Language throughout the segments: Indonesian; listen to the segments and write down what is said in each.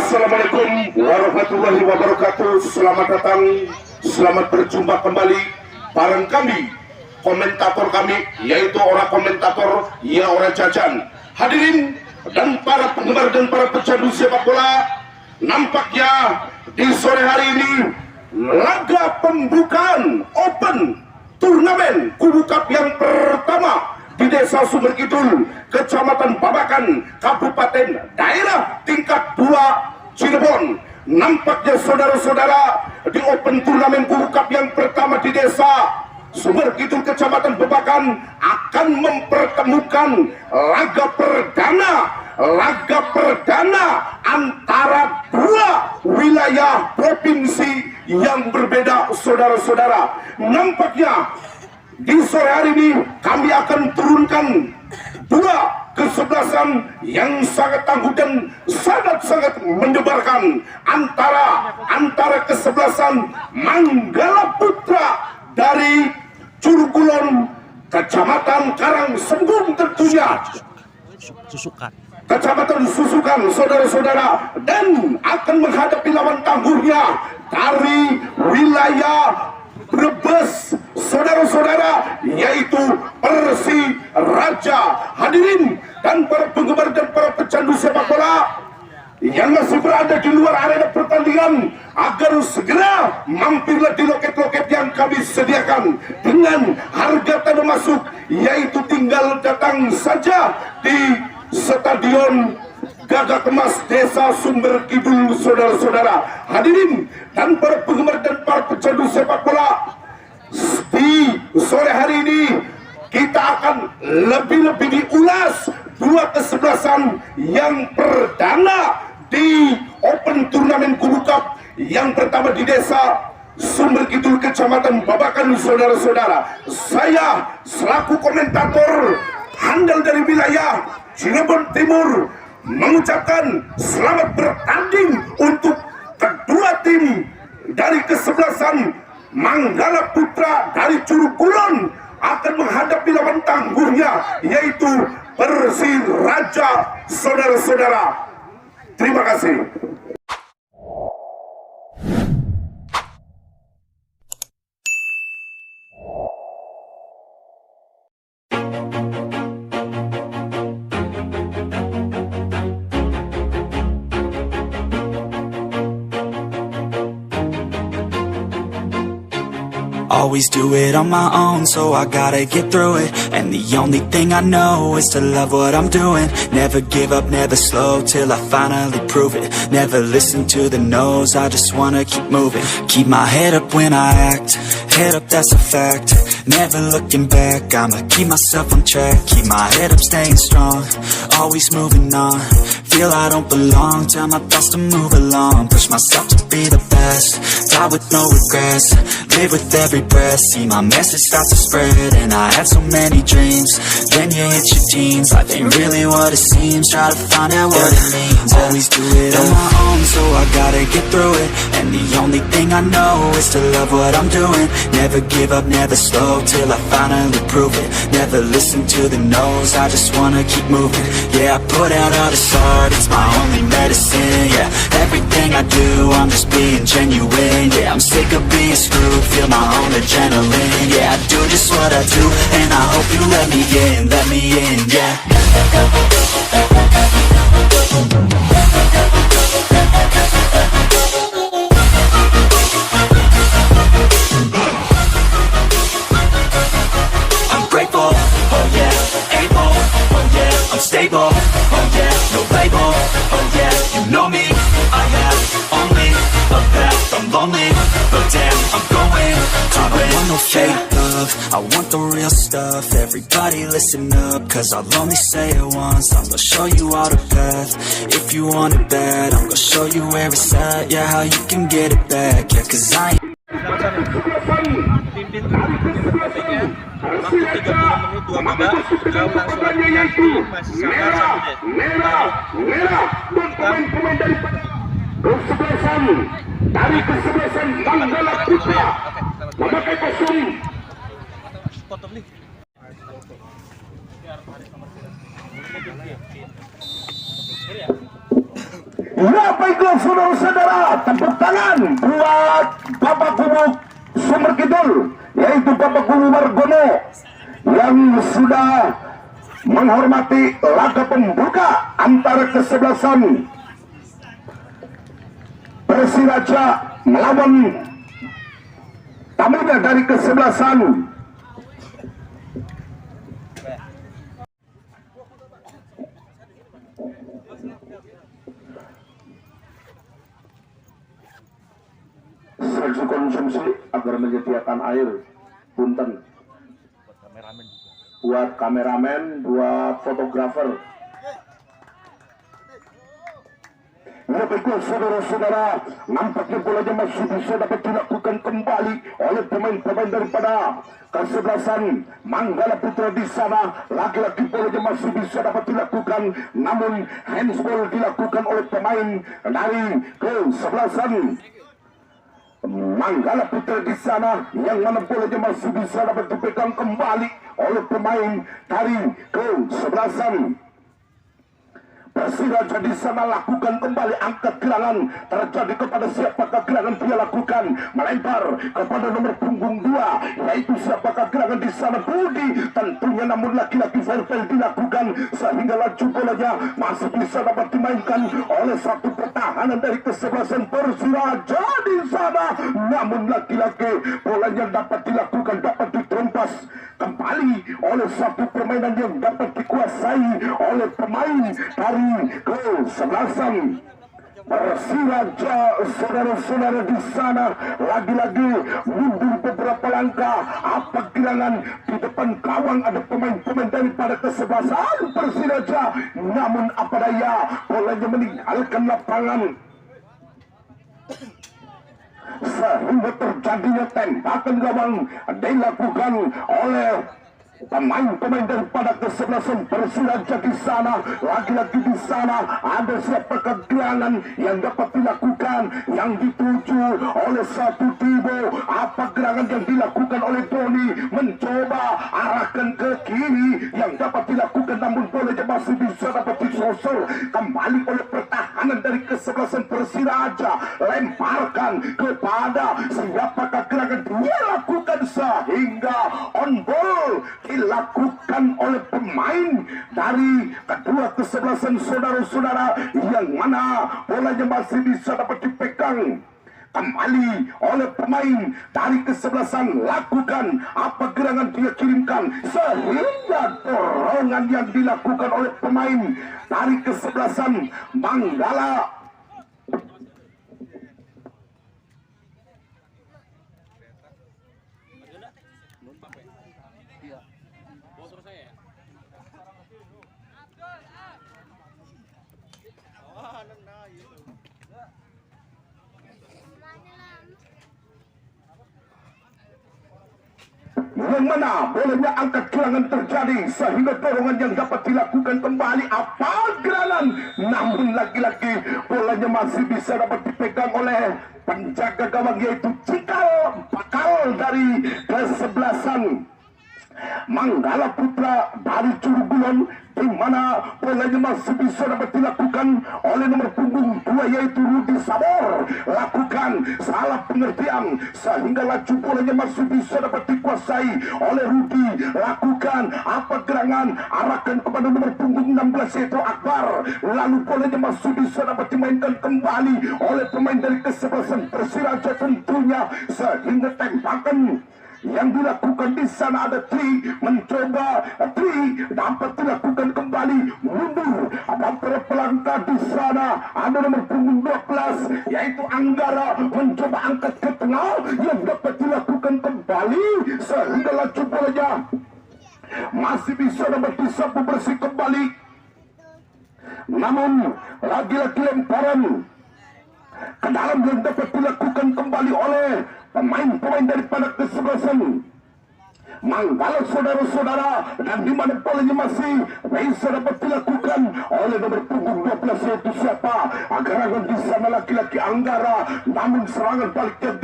Assalamualaikum warahmatullahi wabarakatuh. Selamat datang, selamat berjumpa kembali bareng kami, komentator kami, yaitu orang komentator, ya orang jajan. Hadirin dan para penggemar dan para pecandu sepak bola, nampaknya di sore hari ini laga pembukaan Open Turnamen Kubu Cup yang pertama di Desa Sumber Kidul, Kecamatan Babakan, Kabupaten Daerah tingkat 2 Cirebon. Nampaknya saudara-saudara, di Open Turnamen Kubu Cup yang pertama di Desa Sumber Kidul, Kecamatan Babakan akan mempertemukan laga perdana antara dua wilayah provinsi yang berbeda, saudara-saudara. Nampaknya di sore hari ini kami akan turunkan dua kesebelasan yang sangat tangguh dan sangat-sangat mendebarkan antara kesebelasan Manggala Putra dari Curugulon, Kecamatan Karangsembung tentunya, Kecamatan Susukan, saudara-saudara, dan akan menghadapi lawan tangguhnya dari wilayah Brebes, saudara-saudara, yaitu Persiraja. Hadirin dan para penggemar dan para pecandu sepak bola yang masih berada di luar arena pertandingan, agar segera mampirlah di loket-loket yang kami sediakan dengan harga tanda masuk, yaitu tinggal datang saja di Stadion Gagak Emas Desa Sumber Kidul, saudara-saudara. Hadirin dan para penggemar dan para pecandu sepak bola, di sore hari ini kita akan lebih-lebih diulas dua kesebelasan yang perdana di Open Turnamen Kubu Cup yang pertama di Desa Sumber Kidul, Kecamatan Babakan, saudara-saudara. Saya selaku komentator handal dari wilayah Cirebon Timur mengucapkan selamat bertanding untuk kedua tim dari kesebelasan Manggala Putra dari Curugulon akan menghadapi lawan tangguhnya, yaitu Persiraja, saudara-saudara. Terima kasih. Always do it on my own, so I gotta get through it. And the only thing I know is to love what I'm doing. Never give up, never slow, till I finally prove it. Never listen to the no's, I just wanna keep moving. Keep my head up when I act, head up, that's a fact. Never looking back, I'ma keep myself on track. Keep my head up, staying strong, always moving on. Feel I don't belong, tell my thoughts to move along. Push myself to be the best, die with no regrets. Live with every breath, see my message start to spread. And I had so many dreams, then you hit your teens. Life ain't really what it seems, try to find out what it means. Always do it on my own, so I gotta get through it. And the only thing I know is to love what I'm doing. Never give up, never slow, till I finally prove it. Never listen to the no's, I just wanna keep moving. Yeah, I put out all this art, it's my only medicine. Yeah, everything I do, I'm just being genuine. Yeah, I'm sick of being screwed, feel my own adrenaline. Yeah, I do just what I do, and I hope you let me in, yeah. I'm grateful, oh yeah, able, oh yeah, I'm stable, oh yeah, no label, oh yeah, you know me, I have only a path, I'm lonely, but damn, I'm going to win. I don't want no fake love, I want the real stuff. Everybody listen up, cause I'll only say it once. I'm gonna show you all the path, if you want it bad. I'm gonna show you where it's at, yeah, how you can get it back. Yeah, cause I ain't pimpin ketiganya waktu 30 menit 2 babak jauh langsung nanti masih sama kesebelasan dari kesebelasan Manggala Putra memakai kostum Ya baiklah saudara-saudara, tepuk tangan buat Bapak Gubuk Sumber Kidul, yaitu Bapak Guru Margono yang sudah menghormati laga pembuka antara kesebelasan Persiraja melawan tamunya dari kesebelasan Sergi konsumsi agar menyediakan air punten buat kameramen, buat fotografer. Ya baiklah saudara-saudara, nampaknya bolanya masih bisa dapat dilakukan kembali oleh pemain-pemain daripada kesebelasan Manggala Putra di sana. Lagi-lagi bolanya masih bisa dapat dilakukan, namun handsball dilakukan oleh pemain dari kesebelasan Manggala Putra di sana, yang mana bolanya masih bisa dapat dipegang kembali oleh pemain dari kesebelasan Persiraja di sana. Lakukan kembali angkat gerangan, terjadi kepada siapakah gerangan dia lakukan, melempar kepada nomor punggung 2, yaitu siapakah gerangan di sana, Budi tentunya, namun laki-laki fair-fair dilakukan sehingga laju bolanya masih bisa dapat dimainkan oleh satu pertahanan dari kesebelasan Persiraja di sana, namun laki-laki bolanya dapat dilakukan, dapat diterumpas kembali oleh satu permainan yang dapat dikuasai oleh pemain dari kesebelasan Persiraja. Saudara-saudara di sana lagi-lagi mundur beberapa langkah, apa gerangan di depan gawang ada pemain-pemain daripada kesebelasan Persiraja, namun apa daya bolanya meninggalkan lapangan sehingga terjadinya tembakan gawang dilakukan oleh pemain-pemain daripada kesebelasan Persiraja di sana. Lagi-lagi di sana ada siapakah gerangan yang dapat dilakukan, yang dituju oleh satu Tibo. Apa gerangan yang dilakukan oleh Doni, mencoba arahkan ke kiri, yang dapat dilakukan, namun bolanya masih bisa dapat disosol kembali oleh pertahanan dari kesebelasan Persiraja. Lemparkan kepada siapakah gerangan dia lakukan sehingga on ball dilakukan oleh pemain dari kedua kesebelasan saudara-saudara, yang mana bolanya masih bisa dapat dipegang kembali oleh pemain dari kesebelasan. Lakukan apa gerangan dia kirimkan sehingga dorongan yang dilakukan oleh pemain dari kesebelasan Manggala yang mana bolanya angkat gerangan terjadi sehingga dorongan yang dapat dilakukan kembali apa gerangan, namun lagi-lagi bolanya masih bisa dapat dipegang oleh penjaga gawang, yaitu cikal bakal dari kesebelasan Manggala Putra dari Curugulon, di mana bolanya masih bisa dapat dilakukan oleh nomor punggung 2, yaitu Rudi Sabor. Lakukan salah pengertian sehingga laju bolanya masih bisa dapat dikuasai oleh Rudi. Lakukan apa gerangan, arahkan kepada nomor punggung 16, yaitu Akbar. Lalu bolanya masih bisa dapat dimainkan kembali oleh pemain dari kesebelasan Persiraja tentunya, sehingga tembakan yang dilakukan di sana ada Tri, mencoba Tri dapat dilakukan kembali, mundur beberapa pelangkah di sana ada nomor punggung 12, yaitu Anggara, mencoba angkat ke tengah yang dapat dilakukan kembali sehingga laju bolanya masih bisa dapat disapu bersih kembali, namun lagi-lagi lemparan ke dalam yang dapat dilakukan kembali oleh pemain-pemain daripada kesebelasan Manggala saudara-saudara, dan di mana bolanya masih bisa dapat dilakukan oleh nomor punggung 12, yaitu siapa? Gerangan di sana laki-laki Anggara, namun serangan balik yang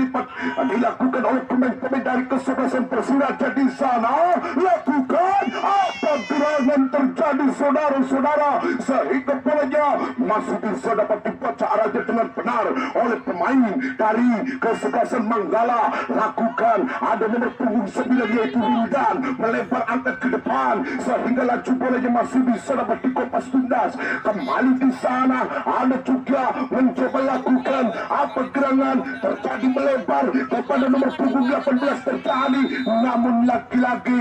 dilakukan oleh pemain-pemain dari kesebelasan Persiraja di sana. Lakukan apa gerangan terjadi terjadi saudara-saudara, sehingga bolanya masih bisa dapat dibaca arahnya dengan benar oleh pemain dari kesebelasan Manggala. Lakukan ada nomor punggung 9 yaitu Wildan, melempar angkat ke depan sehingga laju bolanya masih bisa dapat dikopas tuntas. Kembali di sana ada juga mencoba lakukan apa gerangan, terjadi melebar kepada nomor punggung 18 terjadi, namun lagi-lagi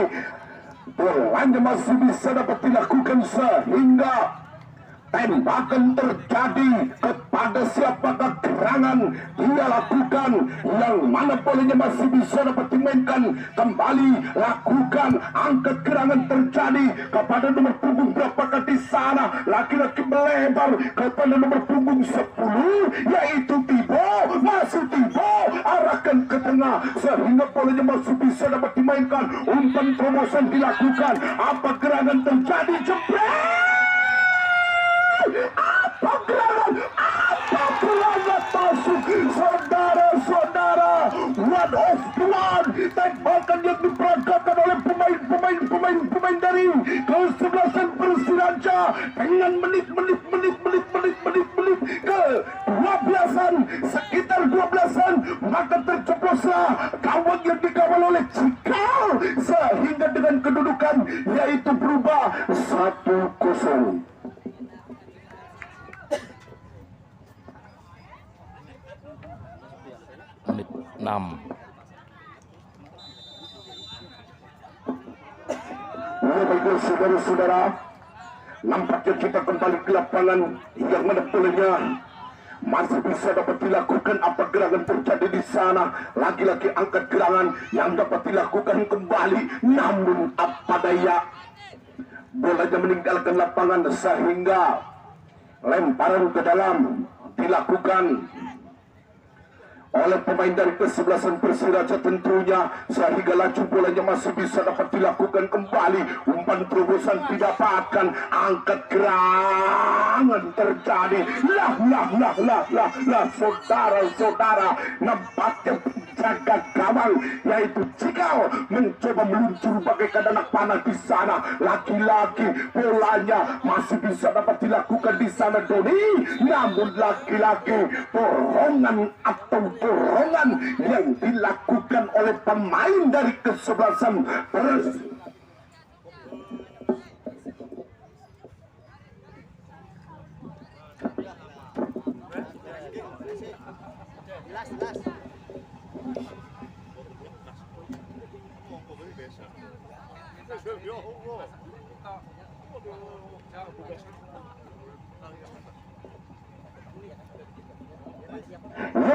bolanya masih bisa dapat dilakukan sehingga tembakan terjadi kepada siapakah gerangan dia lakukan, yang mana bolanya masih bisa dapat dimainkan kembali. Lakukan angkat gerangan terjadi kepada nomor punggung berapakah di sana, laki-laki melebar kepada nomor punggung 10 yaitu Tibo, masih Tibo arahkan ke tengah sehingga bolanya masih bisa dapat dimainkan. Umpan promosi dilakukan, apa gerangan terjadi, jebret. Apa gerangan masuk, saudara-saudara. One of one, tembakan yang diperagakan oleh pemain dari kesebelasan Persiraja dengan menit ke 12-an, sekitar 12-an, maka terceploslah gawang yang dikawal oleh Cikal sehingga dengan kedudukan yaitu berubah 1-0. Menit 6. Baiklah saudara-saudara, nampaknya kita kembali ke lapangan yang mana bolanya masih bisa dapat dilakukan apa gerangan terjadi di sana. Lagi-lagi angkat gerangan yang dapat dilakukan kembali, namun apa daya bolanya meninggalkan lapangan sehingga lemparan ke dalam dilakukan oleh pemain dari kesebelasan Persiraja tentunya, sehingga laju bolanya masih bisa dapat dilakukan kembali. Umpan terobosan didapatkan, angkat gerangan terjadi. Lah saudara-saudara, nampaknya penjaga gawang yaitu Cikal mencoba meluncur bagaikan anak panah di sana. Lagi-lagi bolanya masih bisa dapat dilakukan di sana Doni, namun lagi-lagi dorongan yang dilakukan oleh pemain dari kesebelasan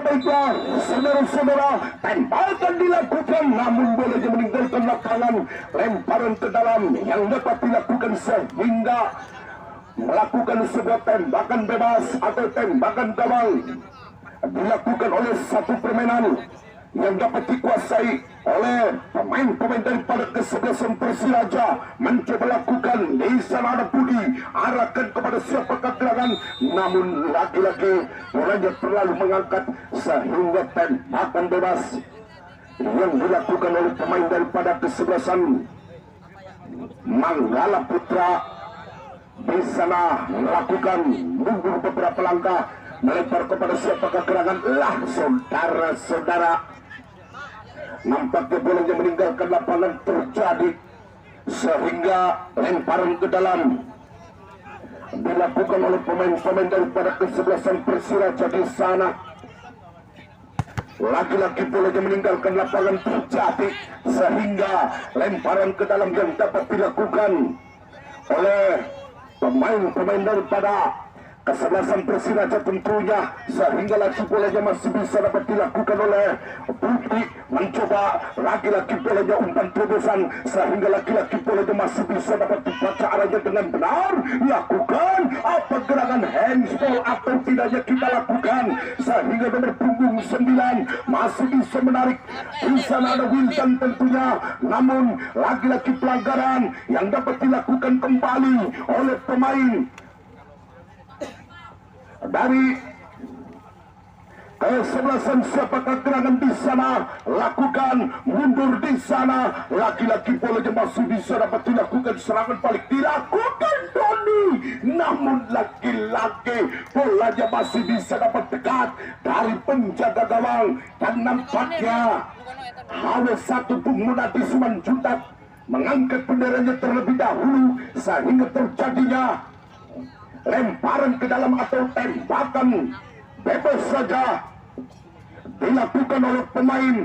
baiklah saudara-saudara, tembakan dilakukan namun bolanya meninggalkan lapangan. Lemparan ke dalam yang dapat dilakukan sehingga melakukan sebuah tembakan bebas atau tembakan gawang dilakukan oleh satu permainan yang dapat dikuasai oleh pemain-pemain daripada kesebelasan Persiraja. Mencoba lakukan di sana ada Budi, arahkan kepada siapakah gerangan, namun lagi-lagi bolanya terlalu mengangkat sehingga tembakan bebas yang dilakukan oleh pemain daripada kesebelasan Manggala Putra di sana melakukan mundur beberapa langkah, melempar kepada siapakah gerangan. Lah saudara-saudara, nampaknya bolanya meninggalkan lapangan terjadi sehingga lemparan ke dalam dilakukan oleh pemain-pemain daripada kesebelasan Persiraja di sana. Lagi-lagi bolanya meninggalkan lapangan terjadi sehingga lemparan ke dalam yang dapat dilakukan oleh pemain-pemain daripada kesebelasan Persiraja tentunya, sehingga lagi bolanya masih bisa dapat dilakukan oleh Budi. Mencoba lagi-lagi bolanya umpan terobosan sehingga lagi-lagi bolanya masih bisa dapat dibaca arahnya dengan benar. Lakukan apa gerangan handsball atau tidaknya kita lakukan sehingga nomor punggung 9 masih bisa menarik. Di sana ada Wildan tentunya, namun lagi-lagi pelanggaran yang dapat dilakukan kembali oleh pemain dari kesebelasan siapakah gerangan di sana. Lakukan mundur di sana, lagi-lagi bolanya masih bisa dapat dilakukan serangan balik, dilakukan namun lagi-lagi bolanya masih bisa dapat dekat dari penjaga gawang, dan nampaknya HW1 Bung Munadi Simanjuntak mengangkat benderanya terlebih dahulu sehingga terjadinya lemparan ke dalam atau tembakan bebas saja dilakukan oleh pemain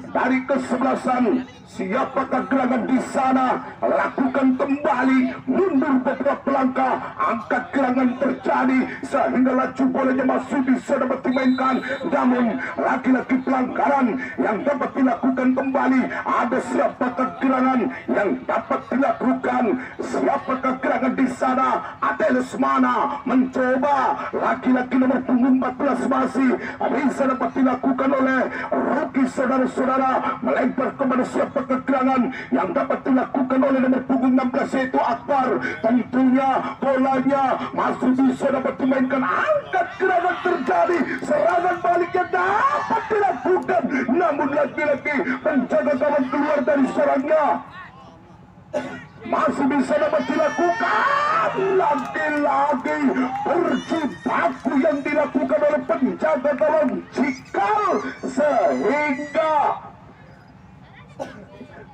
dari kesebelasan. Siapakah gerangan di sana? Lakukan kembali, mundur beberapa langkah, angkat gerangan terjadi sehingga laju bolanya masih bisa dapat dimainkan. Namun lagi-lagi pelanggaran yang dapat dilakukan kembali. Ada siapakah gerangan yang dapat dilakukan? Siapakah gerangan di sana? Ada Lesmana mencoba, lagi-lagi nomor punggung 14 masih bisa dapat dilakukan oleh Ruki. Saudara-saudara, melempar kepada siapa kegerangan yang dapat dilakukan oleh nomor punggung 16 yaitu Akbar. Tentunya bolanya masih bisa dapat dimainkan, angkat gerangan terjadi, serangan baliknya dapat dilakukan, namun lagi-lagi penjaga gawang keluar dari sarangnya. Masih bisa dapat dilakukan, lagi-lagi berjibaku yang dilakukan oleh penjaga gawang Cikal sehingga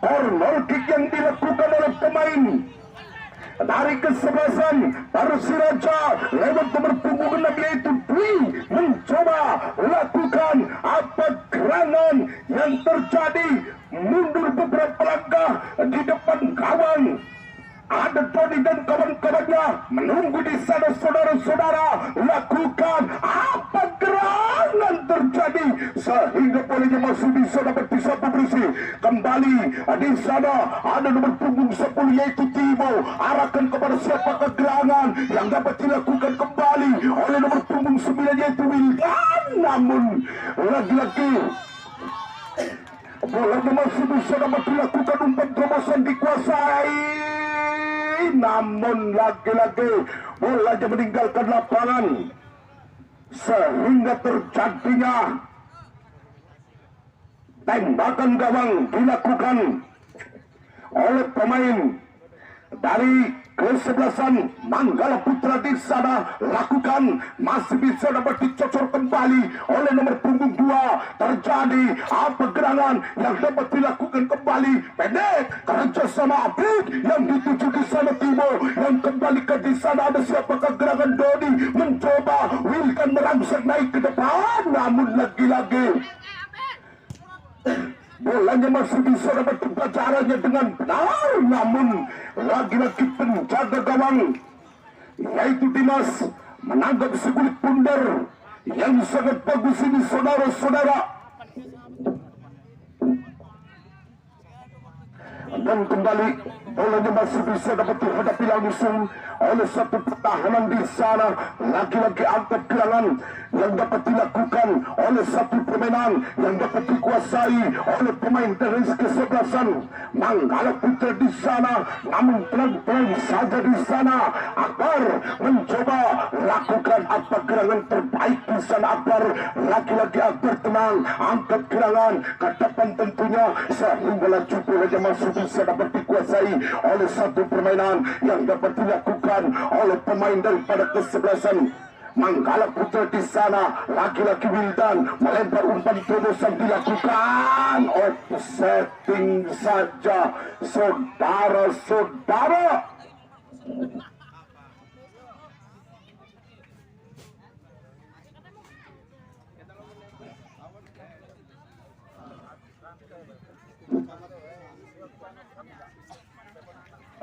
corner kick yang dilakukan oleh pemain dari kesebelasan Persiraja lewat nomor punggung 6 yaitu Dwi mencoba lakukan apa gerangan yang terjadi, mundur beberapa langkah di depan gawang. Ada Tony dan kawan-kawannya menunggu di sana. Saudara-saudara, lakukan apa gerangan terjadi sehingga bolanya masih bisa dapat disapu bersih kembali. Di sana ada nomor punggung 10 yaitu Timo, arahkan kepada siapakah gerangan yang dapat dilakukan kembali oleh nomor punggung 9 yaitu Wildan. Namun lagi-lagi bolanya masih bisa dapat dilakukan, umpan terobosan dikuasai, namun lagi-lagi bolanya meninggalkan lapangan sehingga terjadinya tembakan gawang dilakukan oleh pemain dari kesebelasan Manggala Putra. Di sana lakukan, masih bisa dapat dicocor kembali oleh nomor punggung 2. Terjadi apa gerangan yang dapat dilakukan kembali, pendek kerjasama Abid yang dituju di sana Timo yang kembali ke di sana. Ada siapakah gerangan Dodi mencoba, Wilkan merangsek naik ke depan, namun lagi-lagi bolanya masih bisa dapat pelajarannya dengan benar, namun lagi-lagi penjaga gawang yaitu Dimas menangkap sekulit pundar yang sangat bagus ini. Saudara-saudara, dan kembali bolanya masih bisa dapat dihadapi langsung oleh satu pertahanan di sana. Lagi-lagi angkat gerangan yang dapat dilakukan oleh satu permainan yang dapat dikuasai oleh pemain dari kesebelasan Manggala Putra di sana. Namun pelan-pelan saja di sana Akbar mencoba lakukan apa gerangan terbaik di sana. Akbar, lagi-lagi Akbar tenang, angkat gerangan ke depan tentunya sehingga laju bolanya masih bisa dapat dikuasai oleh satu permainan yang dapat dilakukan oleh pemain daripada kesebelasan Manggala Putra di sana. Lagi-lagi Wildan melempar umpan terobosan dilakukan, offsetting saja. Saudara-saudara,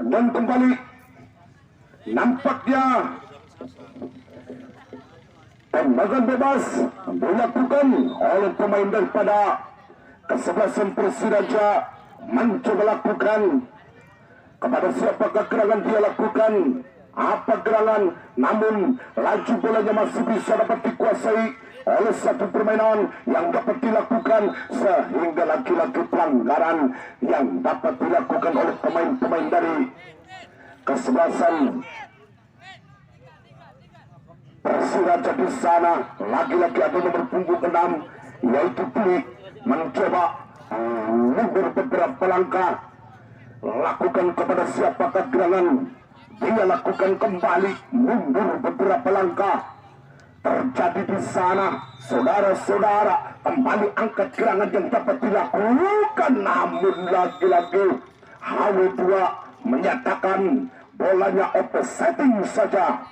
dan kembali nampaknya tembakan bebas dilakukan oleh pemain daripada kesebelasan Persiraja mencoba lakukan kepada siapakah gerangan dia lakukan apa gerangan, namun laju bolanya masih bisa dapat dikuasai oleh satu permainan yang dapat dilakukan sehingga lagi-lagi pelanggaran yang dapat dilakukan oleh pemain-pemain dari kesebelasan Persiraja di sana. Lagi-lagi ada nomor punggung 6 yaitu Dwi mencoba mundur beberapa langkah, lakukan kepada siapakah gerangan Dia lakukan kembali, mundur beberapa langkah. Terjadi di sana, saudara-saudara, kembali angkat gerangan yang dapat dilakukan, namun lagi-lagi HW2 menyatakan bolanya offsetting saja.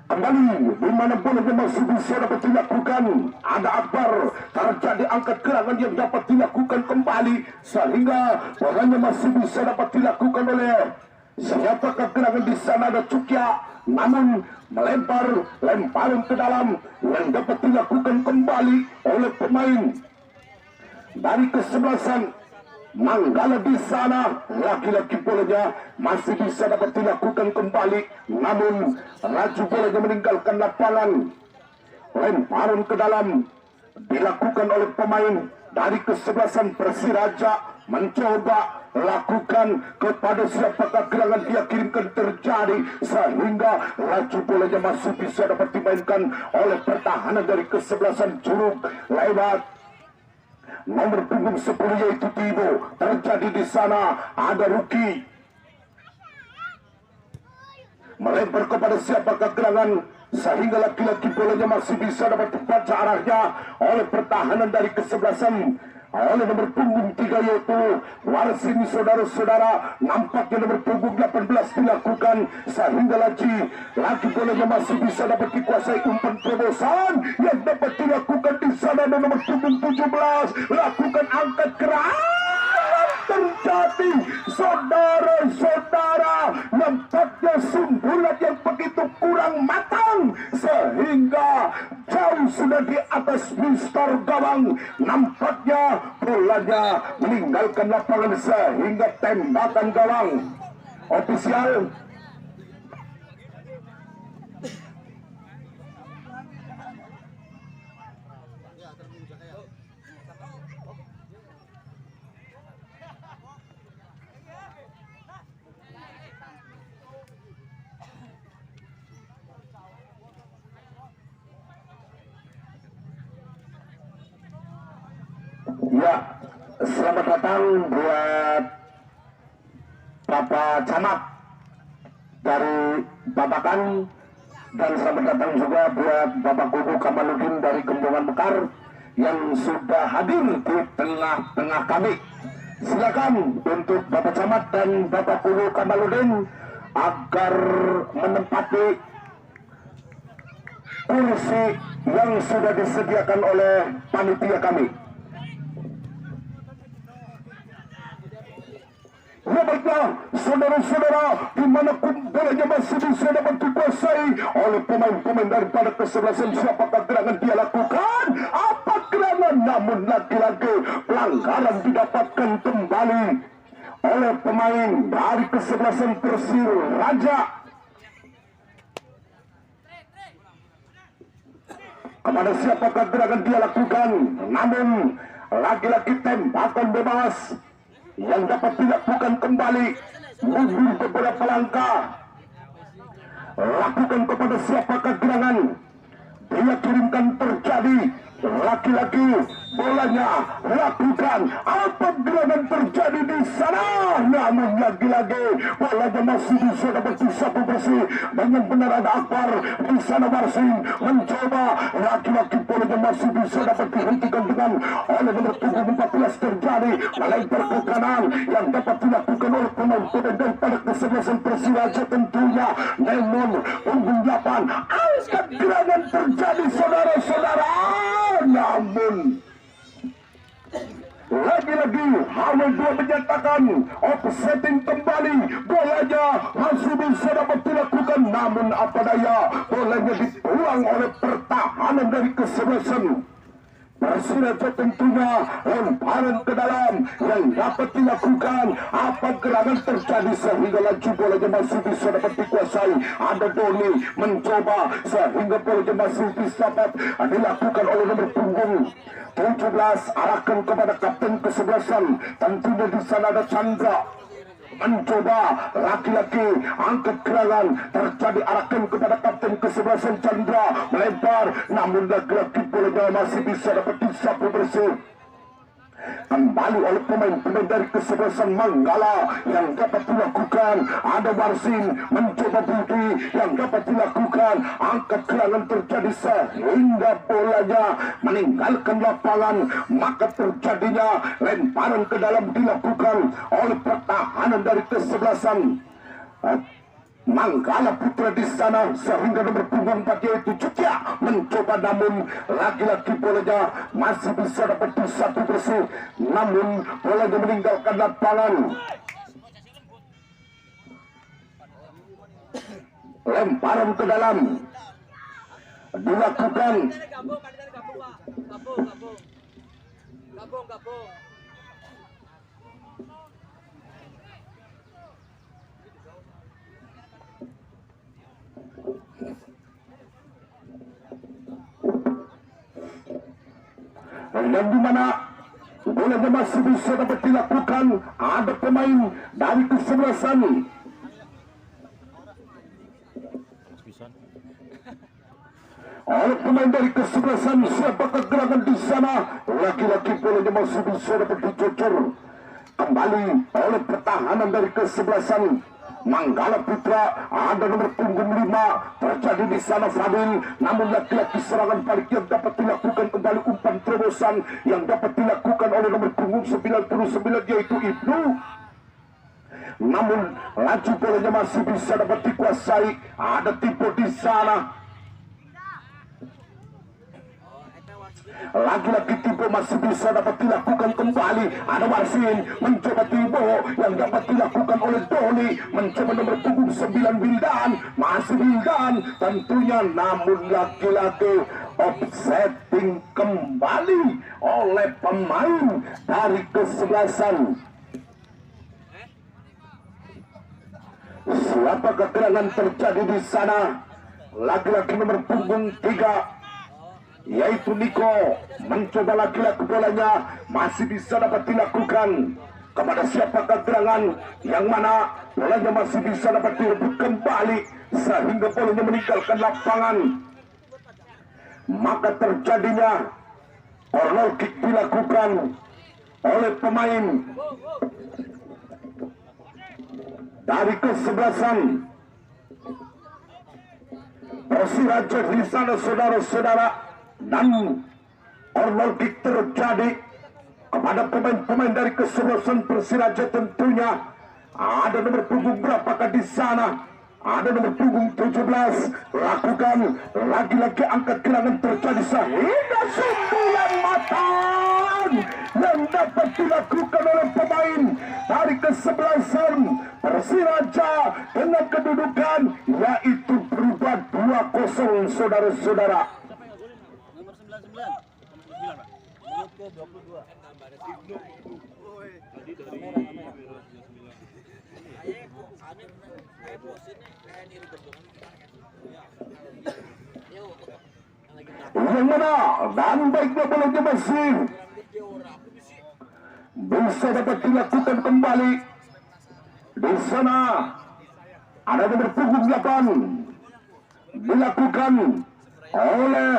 Kembali di mana bolanya masih bisa dapat dilakukan. Ada Akbar, terjadi angkat gerangan yang dapat dilakukan kembali sehingga bolanya masih bisa dapat dilakukan oleh siapakah gerangan di sana. Ada Cukya, namun lemparan ke dalam yang dapat dilakukan kembali oleh pemain dari kesebelasan Manggala. Di sana laki-laki bolanya masih bisa dapat dilakukan kembali, namun Raju bolanya meninggalkan lapangan. Lemparan ke dalam dilakukan oleh pemain dari kesebelasan Persiraja, mencoba lakukan kepada siapakah gerangan dia kirimkan terjadi sehingga Raju bolanya masih bisa dapat dimainkan oleh pertahanan dari kesebelasan Curug lewat nomor punggung 10 yaitu Timo. Terjadi di sana ada Ruki melempar kepada siapakah gerangan sehingga laki-laki bolanya masih bisa dapat dibaca arahnya oleh pertahanan dari kesebelasan oleh nomor punggung 3 yaitu Warsini. Saudara-saudara, nampaknya nomor punggung 18 dilakukan sehingga lagi bolanya masih bisa dapat dikuasai. Umpan terobosan yang dapat dilakukan di sana dan nomor punggung 17 lakukan angkat keras. Terjadi, saudara-saudara, nampaknya sundulan yang begitu kurang matang sehingga jauh sudah di atas mistar gawang. Nampaknya bolanya meninggalkan lapangan sehingga tembakan gawang. Ofisial ya, selamat datang buat Bapak Camat dari Babakan, dan selamat datang juga buat Bapak Kubu Kamaludin dari Gembongan Mekar yang sudah hadir di tengah-tengah kami. Silakan untuk Bapak Camat dan Bapak Kubu Kamaludin agar menempati kursi yang sudah disediakan oleh panitia kami. Ya baiklah, saudara-saudara, di mana bolanya masih bisa dapat dikuasai oleh pemain-pemain daripada kesebelasan. Siapakah gerangan dia lakukan? Apa gerangan? Namun lagi-lagi pelanggaran didapatkan kembali oleh pemain dari kesebelasan Persiraja. Kepada siapakah gerangan dia lakukan? Namun lagi-lagi tembakan bebas yang dapat dilakukan kembali, mundur beberapa langkah, lakukan kepada siapakah gerangan dia kirimkan terjadi. Laki-laki bolanya lakukan, apa gerangan terjadi di sana, namun lagi-lagi bolanya masih bisa dapat disapu bersih dengan benar. Ada Akbar di sana, Marsin mencoba, laki-laki bolanya masih bisa dapat dihentikan dengan oleh nomor punggung 14 terjadi melempar ke kanan yang dapat dilakukan oleh pemain-pemain daripada kesebelasan Persiraja tentunya. Namun punggung 8 angkat gerangan terjadi, saudara-saudara, namun lagi-lagi HW2 menyatakan offsetting kembali. Bolanya masih bisa dapat dilakukan, namun apa daya bolanya dibuang oleh pertahanan dari kesebelasan Persiraja. Tentunya lemparan ke dalam yang dapat dilakukan, apa gerangan terjadi sehingga laju bolanya masih bisa dapat dikuasai. Ada Doni mencoba sehingga bolanya masih bisa dapat dilakukan oleh nomor punggung 17, arahkan kepada kapten kesebelasan. Tentunya di sana ada Chandra mencoba laki-laki angkat gerangan, terjadi arahkan kepada kapten kesebelasan Chandra, melempar, namun laki-laki bolanya masih bisa dapat disapu bersih kembali oleh pemain-pemain dari kesebelasan Manggala. Yang dapat dilakukan ada Marsin mencoba Budi, yang dapat dilakukan angkat gerangan terjadi sehingga bolanya meninggalkan lapangan, maka terjadinya lemparan ke dalam dilakukan oleh pertahanan dari kesebelasan Manggala Putra di sana, sehingga nomor punggung 4 yaitu Jutya mencoba, namun lagi-lagi bolanya masih bisa dapat satu bersih, namun bolanya meninggalkan lapangan. Lemparan ke dalam dilakukan. Gabung. Dan di mana bolanya masih bisa dapat dilakukan, ada pemain dari kesebelasan oleh pemain dari kesebelasan siapakah gerangan di sana, laki-laki bolanya masih bisa dapat dicocor kembali oleh pertahanan dari kesebelasan Manggala Putra. Ada nomor punggung 5 terjadi di sana Fadil, namun laki-laki serangan balik yang dapat dilakukan kembali, umpan terobosan yang dapat dilakukan oleh nomor punggung 99 yaitu Ibnu, namun laju bolanya masih bisa dapat dikuasai. Ada Tipo di sana, lagi-lagi Tipo masih bisa dapat dilakukan kembali. Ada Marsin mencoba Tipo yang dapat dilakukan oleh Doni, mencoba nomor punggung 9 Wildan, masih Wildan tentunya, namun lagi-lagi offsetting kembali oleh pemain dari kesebelasan. Siapa kegerangan terjadi di sana? Lagi-lagi nomor punggung 3 yaitu Niko mencoba, laki-laki bolanya masih bisa dapat dilakukan kepada siapa kegerangan, yang mana bolanya masih bisa dapat direbut kembali sehingga bolanya meninggalkan lapangan, maka terjadinya corner kick dilakukan oleh pemain dari kesebelasan Persiraja di sana, saudara-saudara, dan corner kick terjadi kepada pemain-pemain dari kesebelasan Persiraja. Tentunya ada nomor punggung berapakah di sana? Ada nomor punggung 17. Lakukan lagi-lagi angkat gerangan terjadi sehingga 9 matang yang dapat dilakukan oleh pemain dari kesebelasan Persiraja dengan kedudukan yaitu berubah 2-0, saudara-saudara. Nomor 99. Menurutku 22. Tadi dari yang mana dan baiknya bolanya masih bisa dapat dilakukan kembali di sana. Ada nomor punggung 8 dilakukan oleh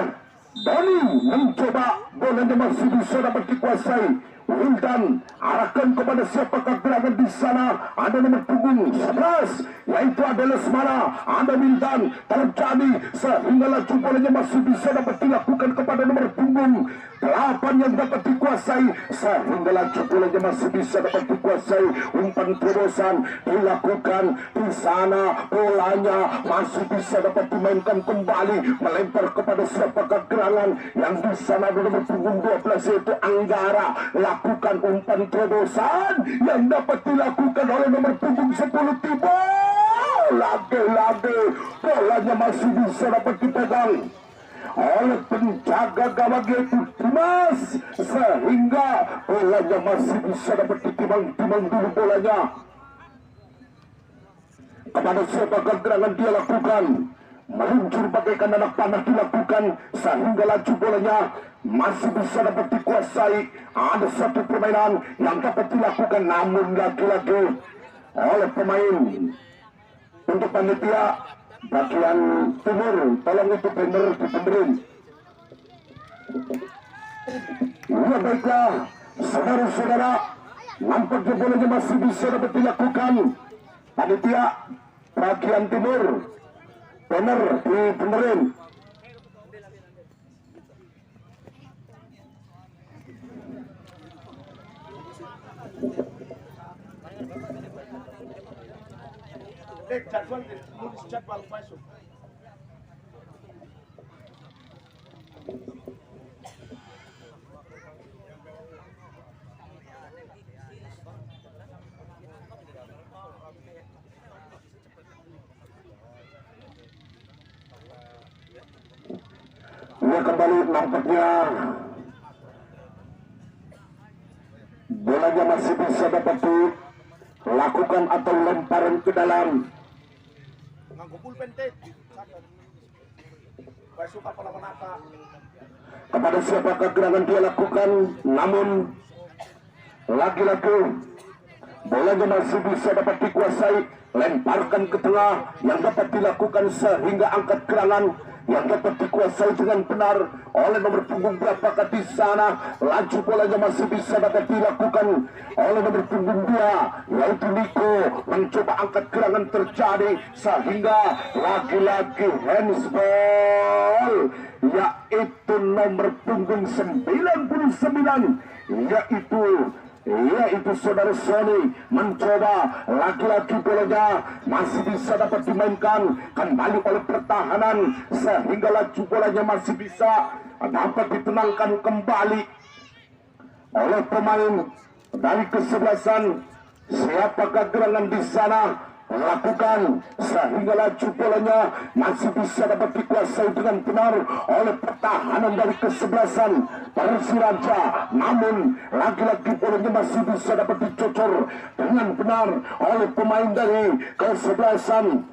Doni, mencoba bolanya masih bisa dapat dikuasai. Wildan arahkan kepada siapa gerangan di sana. Ada nomor punggung 11 yaitu ada Lesmana, ada Wildan terjadi sehingga laju bolanya masih bisa dapat dilakukan kepada nomor punggung 8 yang dapat dikuasai sehingga laju bolanya masih bisa dapat dikuasai. Umpan terobosan dilakukan di sana, bolanya masih bisa dapat dimainkan kembali, melempar kepada siapa gerangan yang di sana ada nomor punggung 12 yaitu Anggara. Lakukan umpan terobosan yang dapat dilakukan oleh nomor punggung 10 Tipo. Lagi-lagi bolanya masih bisa dapat dipegang oleh penjaga gawang yaitu Dimas sehingga bolanya masih bisa dapat ditimbang dulu bolanya kepada siapa gerangan dia lakukan. Meluncur bagaikan anak panah dilakukan sehingga laju bolanya masih bisa dapat dikuasai. Ada satu permainan yang dapat dilakukan, namun lagi-lagi oleh pemain. Untuk panitia bagian timur, tolong itu benar dibenerin. Ya baiklah, saudara-saudara, nampaknya bolanya masih bisa dapat dilakukan. Panitia bagian timur, benar dibenerin. Jadwal nulis jadwal masuk. Ya kembali nampaknya bolanya masih bisa dapat dilakukan atau lemparan ke dalam. Nganggo pulpen teh. Masuk apa. Kepada siapakah gerangan dia lakukan, namun lagi-lagi bolanya masih bisa dapat dikuasai, lemparkan ke tengah yang dapat dilakukan sehingga angkat gerangan yang dapat dikuasai dengan benar oleh nomor punggung berapakah di sana. Laju bolanya masih bisa dapat dilakukan oleh nomor punggung 2 yaitu Niko, mencoba angkat gerangan terjadi sehingga lagi-lagi handsball, yaitu nomor punggung 99 yaitu saudara Sony mencoba lagi-lagi bolanya masih bisa dapat dimainkan kembali oleh pertahanan sehingga laju bolanya masih bisa dapat ditenangkan kembali oleh pemain dari kesebelasan. Siapakah gerangan di sana lakukan sehingga laju bolanya masih bisa dapat dikuasai dengan benar oleh pertahanan dari kesebelasan Persiraja, namun lagi-lagi bolanya masih bisa dapat dicocor dengan benar oleh pemain dari kesebelasan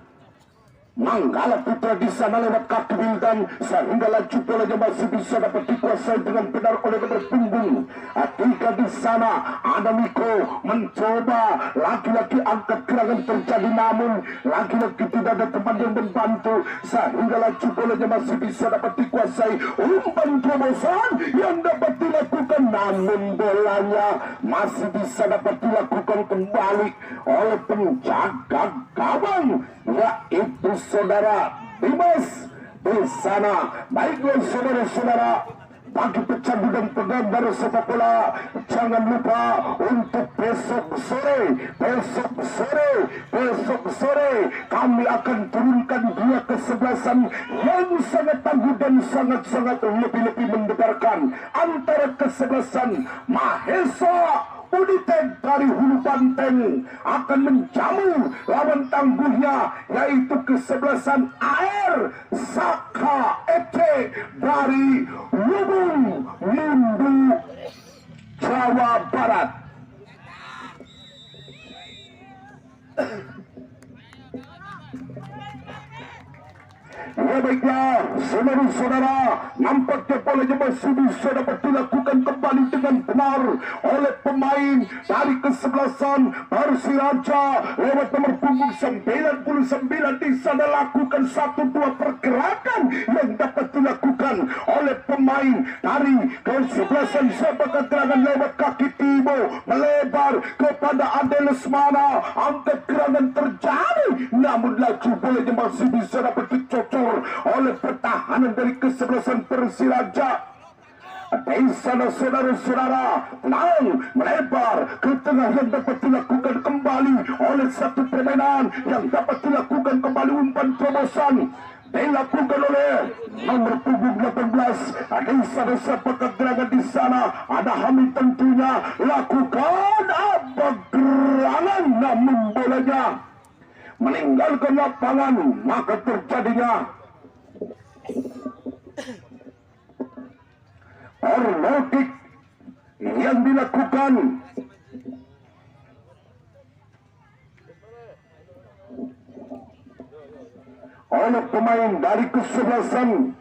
Manggala Putra di sana lewat kaki Wildan sehingga laju bolanya masih bisa dapat dikuasai dengan benar oleh nomor punggung 3 di sana. Ada Niko mencoba lagi-lagi angkat gerangan terjadi, namun lagi-lagi tidak ada teman yang membantu sehingga laju bolanya masih bisa dapat dikuasai. Umpan terobosan yang dapat dilakukan, namun bolanya masih bisa dapat dilakukan kembali oleh penjaga gawang yaitu saudara Dimas di sana. Baiklah saudara-saudara, bagi pecandu dan penggemar sepak bola, jangan lupa untuk besok sore kami akan turunkan dua kesebelasan yang sangat tangguh dan sangat-sangat lebih-lebih mendebarkan antara kesebelasan Mahesa United dari Hulu Banteng akan menjamu lawan tangguhnya yaitu kesebelasan AR Saka FC dari Lubung Lindu, Jawa Barat. Ya baiklah, saudara-saudara, nampaknya bolanya masih bisa dapat dilakukan kembali dengan benar oleh pemain dari kesebelasan Persiraja lewat nomor punggung 99 di sana. Lakukan 1-2 pergerakan yang dapat dilakukan oleh pemain dari kesebelasan sebagai gerangan lewat kaki Timo melebar kepada Ade Lesmana, angkat gerangan terjadi, namun laju bolanya masih bisa dapat dicocok oleh pertahanan dari kesebelasan Persiraja. Di sana saudara-saudara, tenang melebar ke tengah yang dapat dilakukan kembali oleh satu permainan yang dapat dilakukan kembali. Umpan terobosan dilakukan oleh nomor punggung 18. Di sana siapakah gerangan di sana? Ada Hamid tentunya. Lakukan apa gerangan, namun bolanya meninggalkan lapangan, maka terjadinya orlotik yang dilakukan oleh pemain dari kesebelasan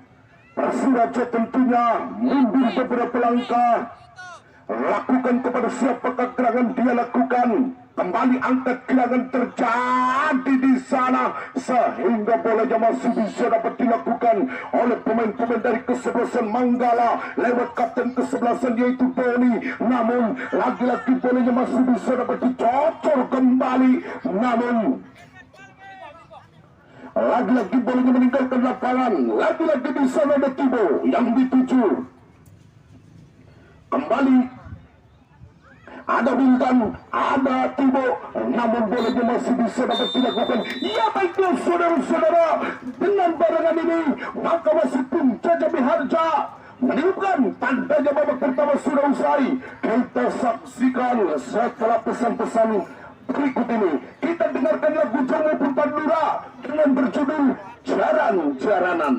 Persiraja. Tentunya mundur beberapa langkah, lakukan kepada siapakah gerangan dia lakukan. Kembali angkat gerangan terjadi di sana sehingga bolanya masih bisa dapat dilakukan oleh pemain-pemain dari kesebelasan Manggala lewat kapten kesebelasan yaitu Doni. Namun lagi-lagi bolanya masih bisa dapat dicocor kembali. Namun lagi-lagi bolanya meninggalkan lapangan. Lagi-lagi di sana ada Tibo yang dituju. Kembali ada Wildan, ada Tibo, namun bolanya masih bisa dapat dilakukan. Ya baiklah saudara-saudara, dengan barengan ini maka masih Punca Jambi Harja meniupkan tandanya babak pertama sudah usai. Kita saksikan setelah pesan-pesan berikut ini. Kita dengarkan lagu Jomo Puntan Lura dengan berjudul Jaran-Jaranan.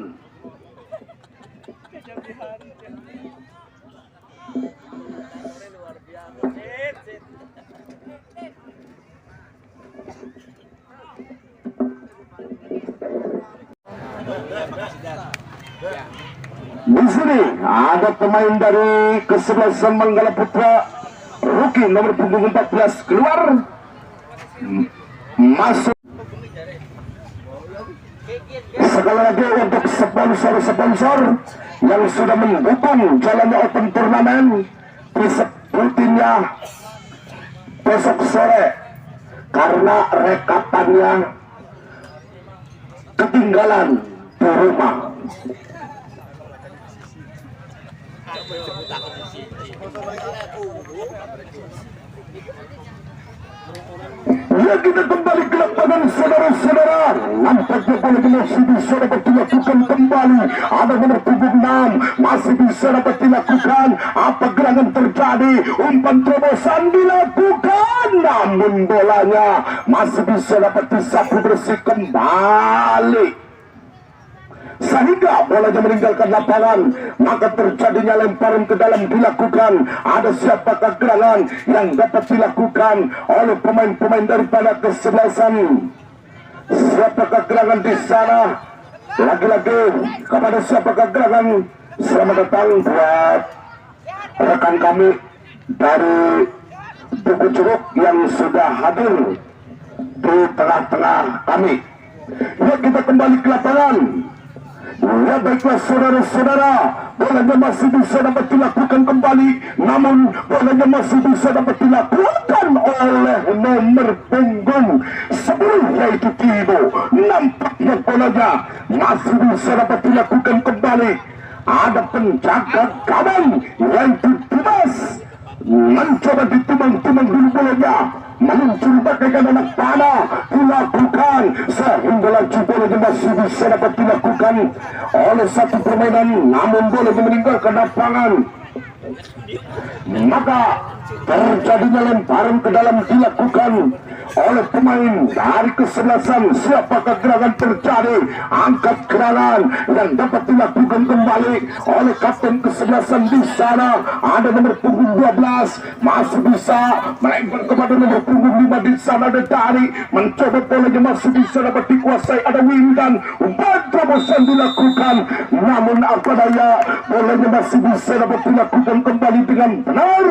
Di sini ada pemain dari kesebelasan Manggala Putra, rookie nomor punggung 14 keluar masuk. Sekali lagi untuk sponsor-sponsor yang sudah mendukung jalannya Open Turnamen rutinnya besok sore karena rekapannya ketinggalan di rumah. Ya, kita kembali ke lapangan saudara-saudara. Nampaknya boleh masih bisa dapat dilakukan kembali. Ada nomor punggung 6 masih bisa dapat dilakukan. Apa gerangan terjadi? Umpan terobosan dilakukan, namun bolanya masih bisa dapat disapu bersih kembali sehingga bolanya meninggalkan lapangan. Maka terjadinya lemparan ke dalam dilakukan. Ada siapakah gerangan yang dapat dilakukan oleh pemain-pemain daripada kesebelasan? Siapakah gerangan di sana? Lagi-lagi kepada siapakah gerangan? Selamat datang buat rekan kami dari Buku Curug yang sudah hadir di tengah-tengah kami. Ya, kita kembali ke lapangan. Ya baiklah saudara-saudara, bolanya masih bisa dapat dilakukan kembali, namun bolanya masih bisa dapat dilakukan oleh nomor punggung 10 yaitu Tibo. Nampaknya bolanya masih bisa dapat dilakukan kembali. Ada penjaga gawang yaitu Dimas mencoba ditimang-timang dulu bolanya, meluncur bagaikan anak panah dilakukan sehingga laju bolanya masih bisa dapat dilakukan oleh satu permainan, namun bolanya meninggalkan lapangan. Maka terjadinya lemparan ke dalam dilakukan oleh pemain dari kesebelasan. Siapakah gerangan terjadi? Angkat gerangan yang dapat dilakukan kembali oleh kapten kesebelasan di sana. Ada nomor punggung 12 masih bisa melempar kepada nomor punggung 5 di sana. Ada Dari mencoba bolanya masih bisa dapat dikuasai. Ada Windan, umpan terobosan dilakukan, namun apa daya bolanya masih bisa dapat dilakukan kembali dengan benar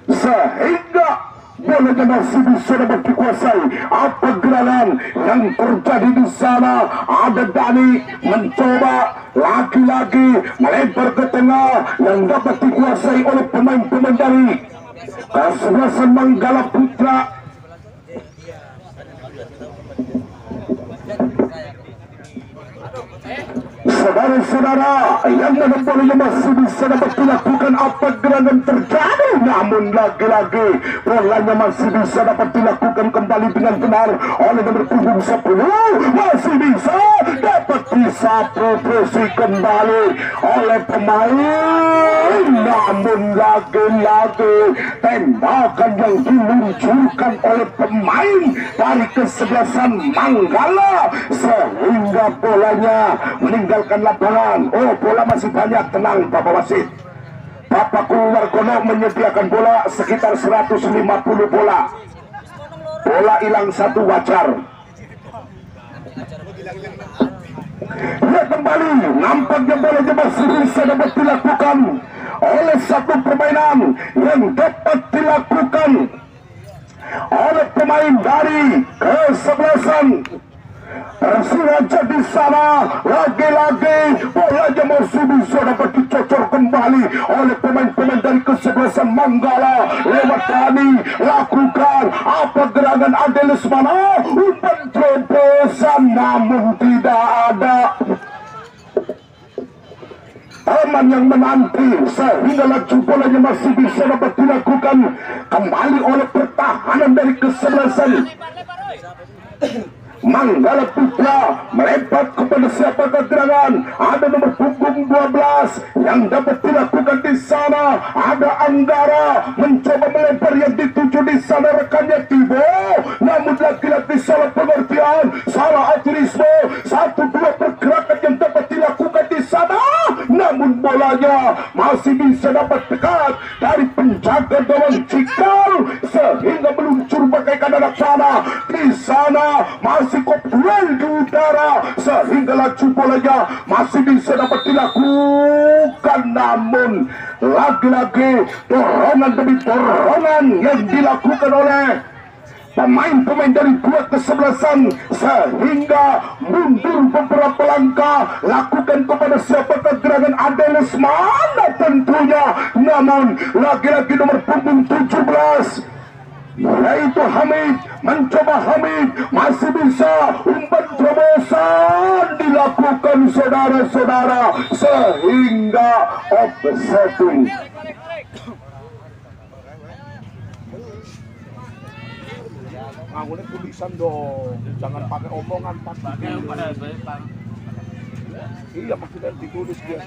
sehingga bolanya masih bisa dapat dikuasai. Apa gerangan yang terjadi di sana? Ada Dani mencoba lagi-lagi melempar ke tengah yang dapat dikuasai oleh pemain-pemain dari kesebelasan Manggala Putra. Saudara-saudara, yang mana bolanya masih bisa dapat dilakukan. Apa gerangan terjadi? Namun lagi-lagi bolanya masih bisa dapat dilakukan kembali dengan benar oleh nomor punggung 10. Masih bisa dapat disapu bersih kembali oleh pemain, namun lagi-lagi tembakan yang diluncurkan oleh pemain dari kesebelasan Manggala sehingga bolanya meninggalkan lapangan. Oh, bola masih banyak. Tenang Bapak Wasit. Bapak Wargono menyediakan bola sekitar 150 bola. Bola hilang satu wajar. Lihat kembali, nampaknya bolanya masih bisa dapat dilakukan oleh satu permainan yang dapat dilakukan oleh pemain dari kesebelasan Persiraja di sana. Lagi-lagi bolanya masih bisa dapat dicocor kembali oleh pemain-pemain dari kesebelasan Manggala. Lewat Rani lakukan apa gerangan Adelismana, umpan terobosan namun tidak ada teman yang menanti, sehingga laju bolanya masih bisa dapat dilakukan kembali oleh pertahanan dari kesebelasan Manggala Putra. Melempar kepada siapakah gerangan? Ada nomor punggung 12 yang dapat dilakukan di sana. Ada Anggara mencoba melempar yang dituju di sana rekannya Tibo, namun lagi-lagi salah pengertian, salah aturisme. 1-2 pergerakan yang dapat dilakukan di sana, namun bolanya masih bisa dapat dekat dari penjaga gawang Cikal sehingga meluncur bagaikan anak panah. Di sana masih duel di udara sehingga laju bolanya masih bisa dapat dilakukan, namun lagi-lagi dorongan demi dorongan yang dilakukan oleh pemain-pemain dari dua kesebelasan sehingga mundur beberapa langkah. Lakukan kepada siapakah gerangan Adelismana tentunya, namun lagi-lagi nomor punggung 17 yaitu Hamid mencoba. Hamid masih bisa, umpan terobosan dilakukan saudara-saudara sehingga offsetting. Nganggunin tulisan dong, jangan pakai omongan Pak. Iya maksudnya ditulis dia.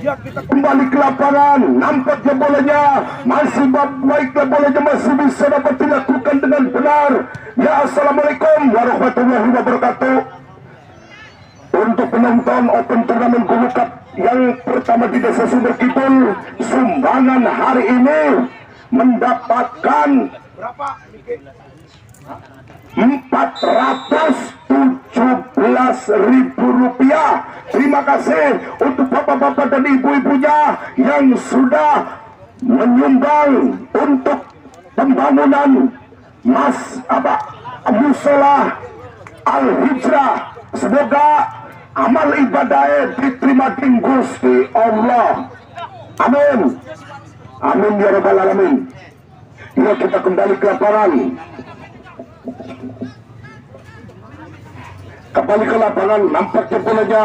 Ya, kita kembali ke lapangan. Nampaknya bolanya masih baiklah, bolanya masih bisa dapat dilakukan dengan benar. Ya, assalamualaikum warahmatullahi wabarakatuh. Untuk penonton Open Turnamen Gold Cup yang pertama di Desa Sumber Kidul, sumbangan hari ini mendapatkan Berapa? 417.000 rupiah. Terima kasih untuk bapak-bapak dan ibu-ibunya yang sudah menyumbang untuk pembangunan Musola Al-Hijrah. Semoga amal ibadahnya diterima di Gusti Allah. Amin. Amin ya rabbal alamin. Ya, kita kembali ke lapangan. Kembali ke lapangan, nampaknya bolanya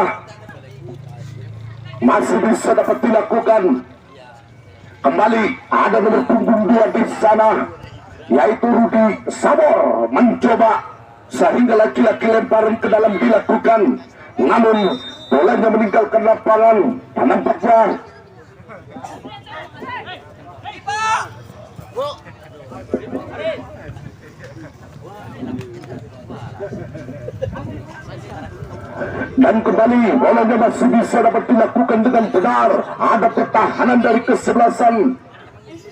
masih bisa dapat dilakukan. Kembali ada nomor punggung 2 di sana, yaitu Rudi Sabor mencoba sehingga laki-laki lemparan ke dalam dilakukan, namun bolanya meninggalkan lapangan. Nampaknya dan kembali bolanya masih bisa dapat dilakukan dengan benar. Ada pertahanan dari kesebelasan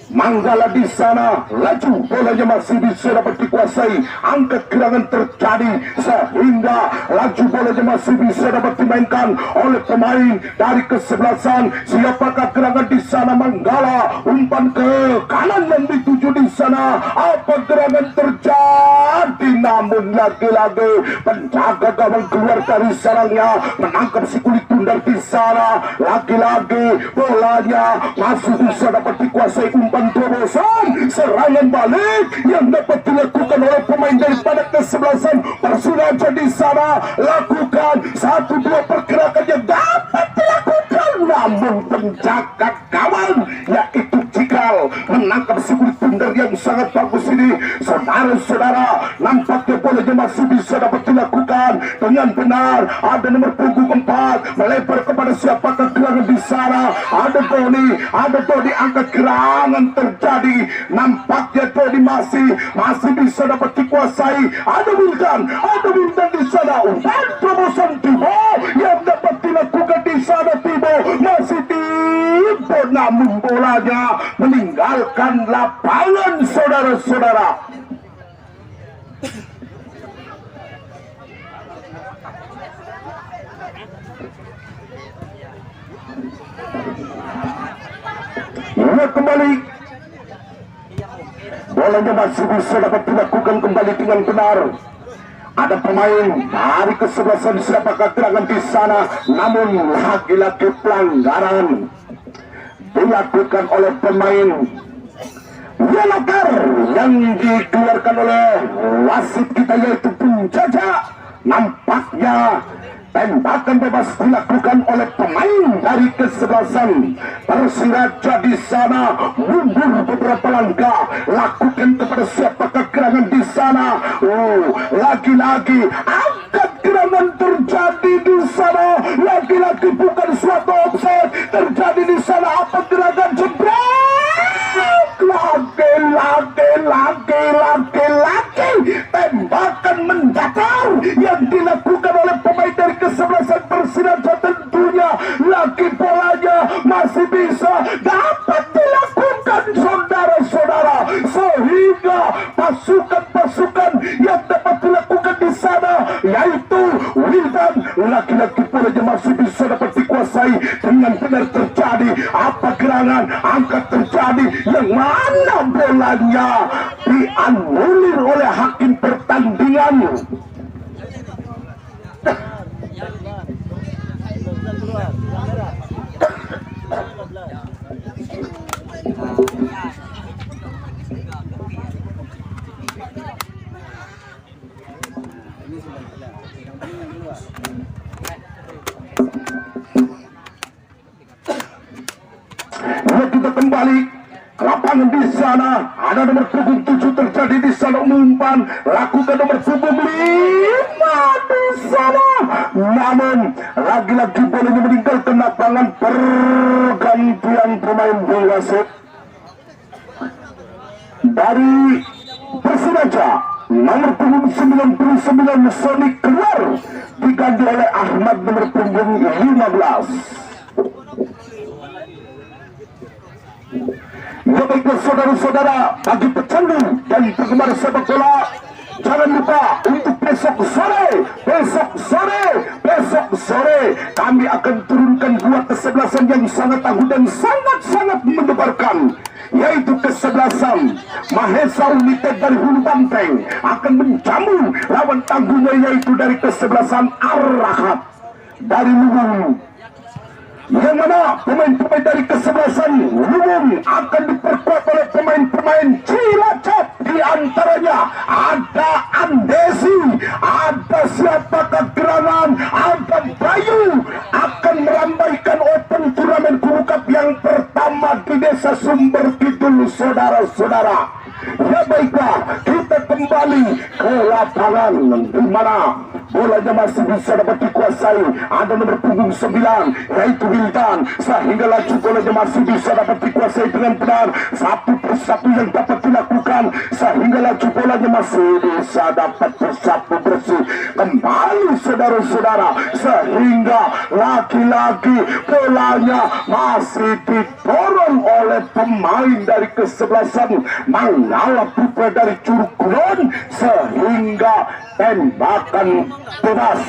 Manggala di sana. Laju bolanya masih bisa dapat dikuasai. Angkat gerangan terjadi sehingga laju bolanya masih bisa dapat dimainkan oleh pemain dari kesebelasan. Siapakah gerangan di sana? Manggala umpan ke kanan yang dituju di sana. Apa gerangan terjadi? Namun lagi-lagi penjaga gawang keluar dari sarangnya, menangkap si kulit tundar di sana. Lagi-lagi bolanya masih bisa dapat dikuasai. Umpan terobosan, serangan balik yang dapat dilakukan oleh pemain daripada kesebelasan Persiraja di sana. Lakukan 1-2 pergerakan yang dapat dilakukan, namun penjaga gawang yaitu Cikal menangkap si kulit tundar yang sangat bagus ini. Saudara-saudara, nampaknya bolanya masih bisa dapat dilakukan dengan benar. Ada nomor punggung 4 melempar kepada siapakah gerangan di sana. Ada Doni angkat gerangan terjadi. Nampaknya Doni masih bisa dapat dikuasai. Ada Wildan di sana. Umpan terobosan Tibo yang dapat dilakukan di sana. Tibo masih Tibo, namun bolanya meninggalkan lapangan saudara-saudara. Ya, kembali Bolanya masih bisa dapat dilakukan kembali dengan benar. Ada pemain dari kesebelasan siapakah gerangan di sana, namun lagi-lagi pelanggaran dilakukan oleh pemain yellow card yang dikeluarkan oleh wasit kita, yaitu penjajah. Nampaknya tembakan bebas dilakukan oleh pemain dari kesebelasan Persiraja di sana. Mundur beberapa langkah, lakukan kepada siapakah gerangan di sana. Lagi-lagi angkat gerangan terjadi di sana. Lagi-lagi bukan suatu offset terjadi di sana. Apa gerangan jebret? Lagi tembakan mendatar yang dilakukan oleh pemain dari kesebelasan Persiraja. Tentunya lagi bolanya masih bisa dapat dilakukan, saudara-saudara, sehingga pasukan-pasukan yang dapat dilakukan di sana, yaitu Wildan, laki-laki bolanya masih bisa dapat dikuasai dengan benar. Terjadi apa gerangan angkat terjadi, yang mana bolanya dianulir oleh hakim pertandingan. Kita kembali ke lapangan di sana. Ada nomor punggung 7 terjadi di sana, umpan lakukan nomor punggung 5 di sana. Namun lagi-lagi bolanya meninggalkan lapangan. Pergantian pemain wasit dari Persiraja. Nomor punggung 99 Sonic keluar, diganti oleh Ahmad nomor punggung 15. Ya baiklah saudara-saudara, bagi pecandu dan penggemar sepak bola, jangan lupa untuk besok sore kami akan turunkan dua kesebelasan yang sangat tangguh dan sangat-sangat mendebarkan, yaitu kesebelasan Mahesa United dari Hulu Banteng akan menjamu lawan tangguhnya, yaitu dari kesebelasan Ar-Rahat dari Luwung, yang mana pemain-pemain dari kesebelasan Luwung akan diperkuat oleh pemain-pemain Cilacap. Di antaranya ada Andesi, ada siapakah gerangan, ada Bayu, akan merambaikan open turnamen Kuru Cup yang pertama di Desa Sumber Kidul, saudara-saudara. Ya baiklah, kita kembali ke lapangan di mana bolanya masih bisa dapat dikuasai. Ada nomor punggung 9 yaitu Wildan, sehingga laju bolanya masih bisa dapat dikuasai dengan benar. Satu persatu yang dapat dilakukan, sehingga laju bolanya masih bisa dapat bersapu bersih kembali, saudara-saudara, sehingga lagi-lagi bolanya masih didorong oleh pemain dari kesebelasan Mangala Putra dari Curug Kulon, sehingga tembakan bebas.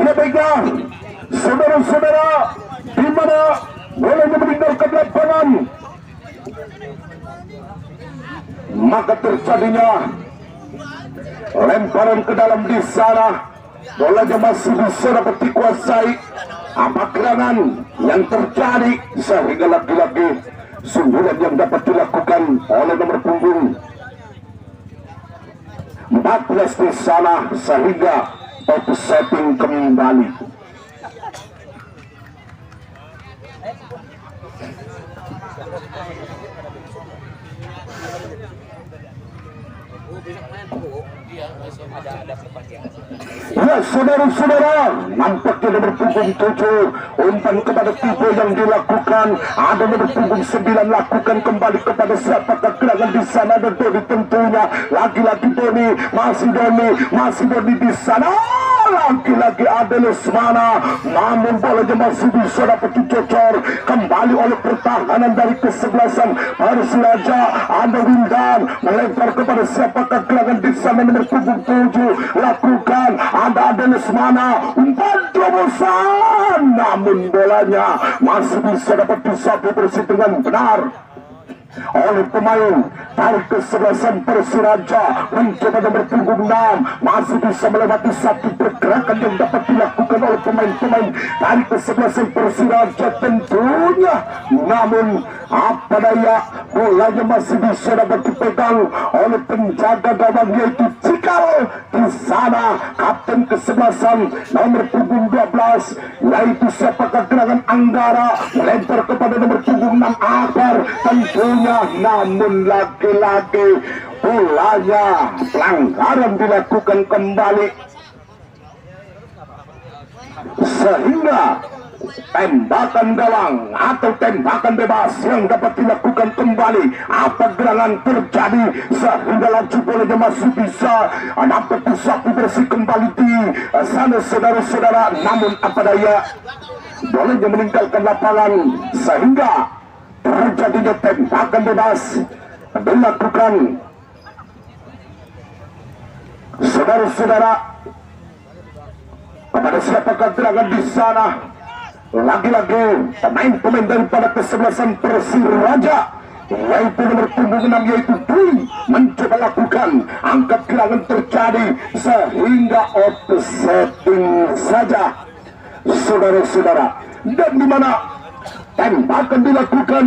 Ya baiklah, saudara-saudara, di mana bolanya meninggalkan lapangan, maka terjadinya lemparan ke dalam di sana. Bolanya masih bisa dapat dikuasai. Apa gerangan yang terjadi, sehingga lagi-lagi sundulan yang dapat dilakukan oleh nomor punggung 14 di sana, sehingga offsetting kembali. Ya saudara-saudara, nampaknya nomor punggung 7 umpan kepada Tibo yang dilakukan. Ada nomor punggung 9 lakukan kembali kepada siapakah gerangan di sana. Ada Doni tentunya, lagi-lagi Doni, masih Doni di sana. lagi-lagi ada Lesmana, namun bolanya masih bisa dapat dicocor kembali oleh pertahanan dari kesebelasan Persiraja. Ada Wildan melempar kepada siapakah gerangan di sana nomor punggung 7, lakukan ada Lesmana, umpan terobosan, namun bolanya masih bisa dapat disapu bersih dengan benar oleh pemain dari kesebelasan Persiraja. Mencoba nomor punggung 6 masih bisa melewati satu pergerakan yang dapat dilakukan oleh pemain-pemain dari kesebelasan Persiraja tentunya, namun apa daya bolanya masih bisa dapat dipegang oleh penjaga gawang yaitu Cikal. Di sana kapten kesebelasan nomor punggung 12 yaitu siapakah gerangan Anggara melempar kepada nomor punggung 6 Akbar tentunya, namun lagi-lagi bolanya pelanggaran dilakukan kembali sehingga tembakan gawang atau tembakan bebas yang dapat dilakukan kembali. Apa gerangan terjadi sehingga laju bolanya masih bisa dapat disapu bersih kembali di sana saudara-saudara, namun apa daya bolanya meninggalkan lapangan sehingga terjadinya tembakan bebas dilakukan saudara-saudara kepada siapakah gerangan di sana. Lagi-lagi pemain-pemain daripada kesebelasan Persiraja yaitu nomor punggung 6 yaitu Dwi mencoba lakukan angkat gerangan terjadi sehingga offsetting saja saudara-saudara, dan di mana tembakan dilakukan.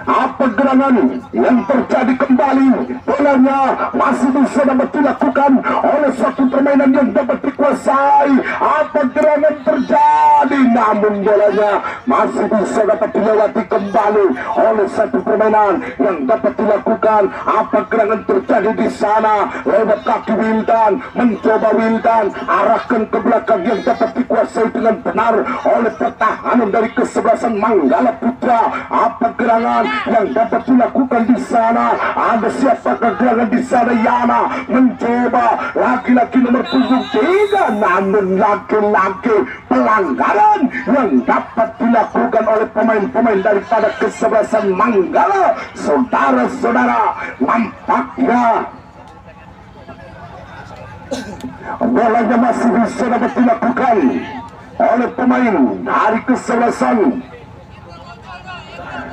Apa gerangan yang terjadi kembali, bolanya masih bisa dapat dilakukan oleh satu permainan yang dapat dikuasai. Apa gerangan terjadi, namun bolanya masih bisa dapat dilewati kembali oleh satu permainan yang dapat dilakukan. Apa gerangan terjadi di sana, lewat kaki Wildan, mencoba Wildan arahkan ke belakang yang dapat dikuasai dengan benar oleh pertahanan dari kesebelasan Manggala Putra. Apa gerangan yang dapat dilakukan di sana, ada siapakah gerangan di sana? Yana mencoba laki-laki nomor punggung 3, namun laki-laki pelanggaran yang dapat dilakukan oleh pemain-pemain daripada kesebelasan Manggala. Saudara-saudara, nampaknya bolanya masih bisa dapat dilakukan oleh pemain dari kesebelasan.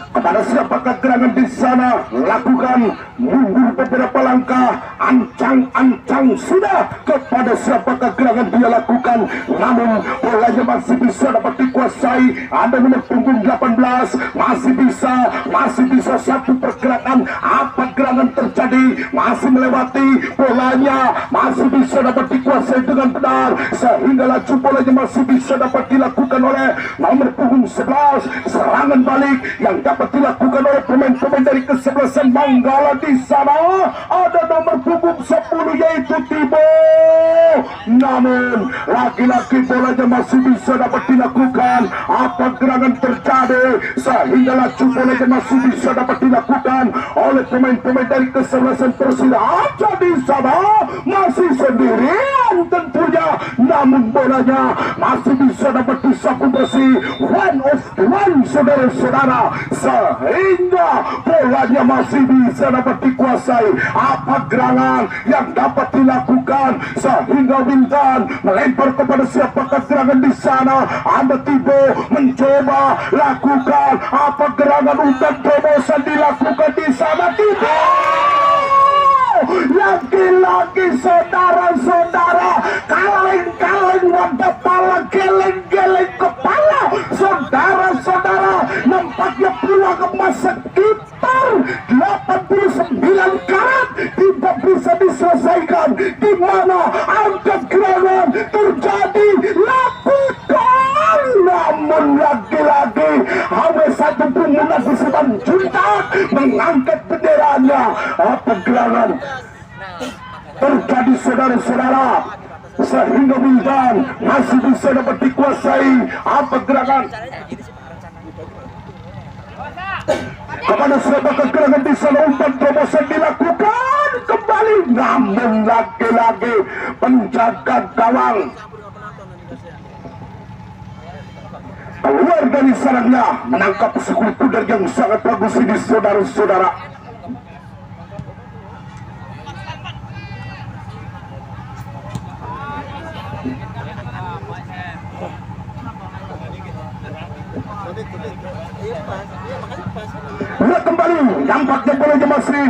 Kepada siapakah gerangan di sana, lakukan mundur beberapa langkah, ancang-ancang sudah kepada siapakah gerangan dia lakukan, namun bolanya masih bisa dapat dikuasai. Ada nomor punggung 18 masih bisa satu pergerakan. Apa gerangan terjadi, masih melewati bolanya, masih bisa dapat dikuasai dengan benar sehingga laju bolanya masih bisa dapat dilakukan oleh nomor punggung 11. Serangan balik yang dapat dilakukan oleh pemain-pemain dari kesebelasan Manggala. Di sana ada nomor punggung 10 yaitu Tibo, namun laki-laki bolanya masih bisa dapat dilakukan. Apa gerangan terjadi sehingga laju bolanya masih bisa dapat dilakukan oleh pemain-pemain dari kesebelasan Persiraja. Di sana masih sendirian tentunya, namun bolanya masih bisa dapat disapu bersih. One of the one saudara-saudara, sehingga bolanya masih bisa dapat dikuasai. Apa gerangan yang dapat dilakukan sehingga Wildan melempar kepada siapakah gerangan di sana. Ada Tibo mencoba lakukan apa gerangan umpan terobosan dilakukan di sana. Tibo lagi-lagi saudara-saudara, kaleng-kaleng wadah pala, geleng-geleng kepala. Saudara-saudara, nampaknya peluang emas sekitar 89 karat tidak bisa diselesaikan, di mana angkat gerangan terjadi lakukan, namun lagi-lagi HW1 Pemuda Besutan Juntak mengangkat benderanya. Apa gerangan terjadi saudara-saudara sehingga Wildan masih bisa dapat dikuasai. Apa gerangan kepada siapakah gerangan di sana, umpan terobosan dilakukan kembali, namun lagi-lagi penjaga gawang keluar dari sarangnya, menangkap sekulit pudar yang sangat bagus ini, saudara-saudara. Lihat kembali, nampaknya bola Masri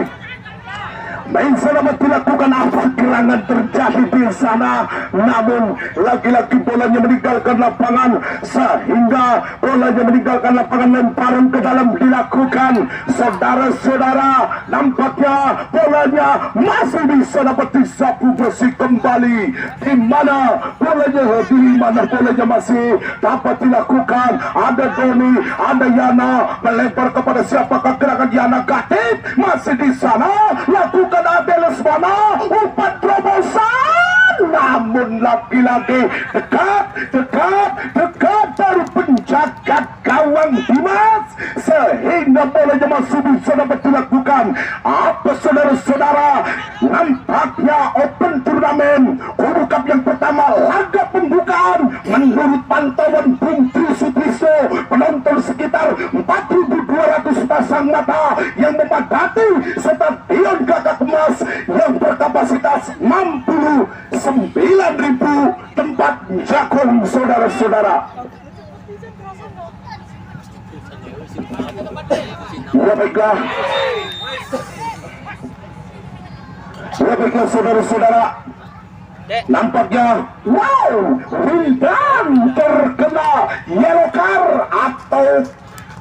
main selamat dilakukan, apa gerangan terjadi di sana, namun lagi-lagi bolanya meninggalkan lapangan, sehingga bolanya meninggalkan lapangan, lemparan ke dalam dilakukan, saudara-saudara. Nampaknya bolanya masih bisa dapat disapu bersih kembali, di mana bolanya masih dapat dilakukan. Ada Doni, ada Yana, melempar kepada siapakah gerakan Yana Gatip, masih di sana, lakukan ada Lesmana, umpan terobosan, namun lagi-lagi dekat dari penjaga gawang Dimas, sehingga bolanya masih bisa dapat dilakukan. Apa saudara-saudara, nampaknya Open Turnamen Kubu Cup yang pertama, laga pembukaan, menurut pantauan Bung Trisutrisno, penonton sekitar 4.200 pasang mata yang memadati Stadion Gagak Emas yang berkapasitas 69.000 tempat jakun, saudara-saudara. Ya baiklah, saudara-saudara. Nampaknya wow, Wildan terkena yellow card atau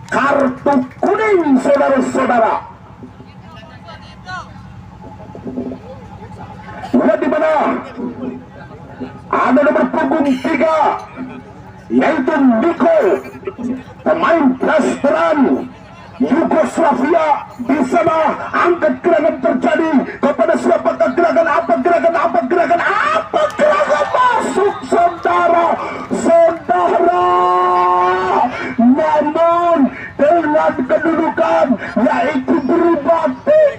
kartu kuning, saudara-saudara. Lihat di mana ada nomor punggung 3, yaitu Niko, pemain blasteran Yugoslavia. Di sana angkat gerakan terjadi kepada siapakah gerakan, apa gerakan masuk, saudara, namun dengan kedudukan yaitu berubah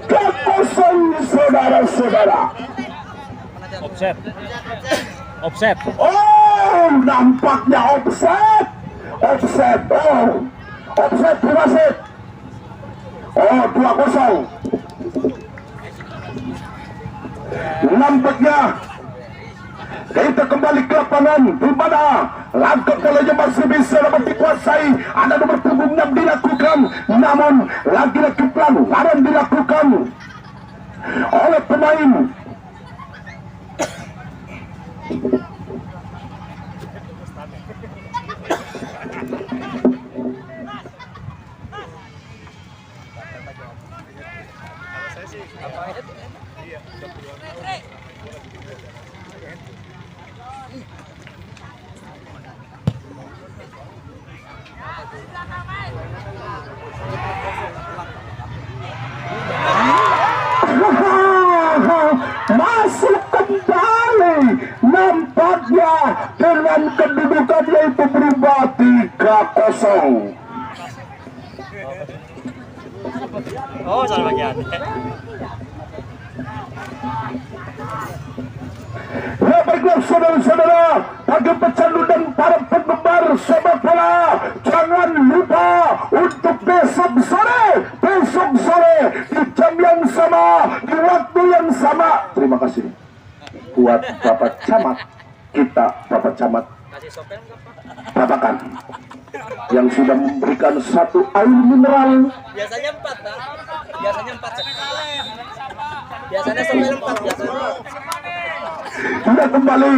3-0, saudara-saudara. Offset. Oh, nampaknya offset, wasit. Oh, 2-0. Nampaknya kita kembali ke lapangan, di mana langkah bolanya masih bisa dapat dikuasai. Ada nomor punggung 6 dilakukan, namun lagi-lagi pelanggaran dilakukan oleh pemain masuk kembali, nampaknya dengan kedudukan yaitu berubah 3-0. Oh, salah bagian. Ya baiklah, saudara-saudara, bagi pecandu dan para penggemar sepak bola, jangan lupa untuk besok sore di jam yang sama, di waktu yang sama. Terima kasih buat Bapak Camat kita, Bapak Camat Babakan, yang sudah memberikan satu air mineral. Biasanya 4, Pak. Biasanya 4. Biasanya sampai 4 biasanya. Sudah kembali.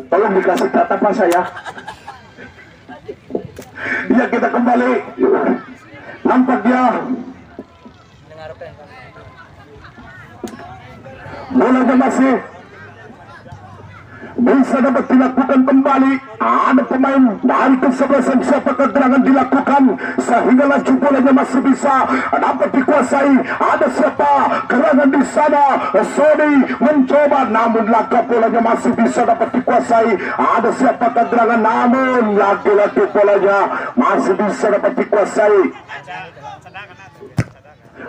Tolong dikasih data Pak saya. Ya, kita kembali. Nampaknya bolanya masih bisa dapat dilakukan kembali. Ada pemain dari kesebelasan siapakah gerangan dilakukan, sehingga laju bolanya masih bisa dapat dikuasai. Ada siapa gerangan di sana? Sony mencoba, namun langkah bolanya masih bisa dapat dikuasai. Ada siapakah gerangan, namun lagi-lagi bolanya masih bisa dapat dikuasai.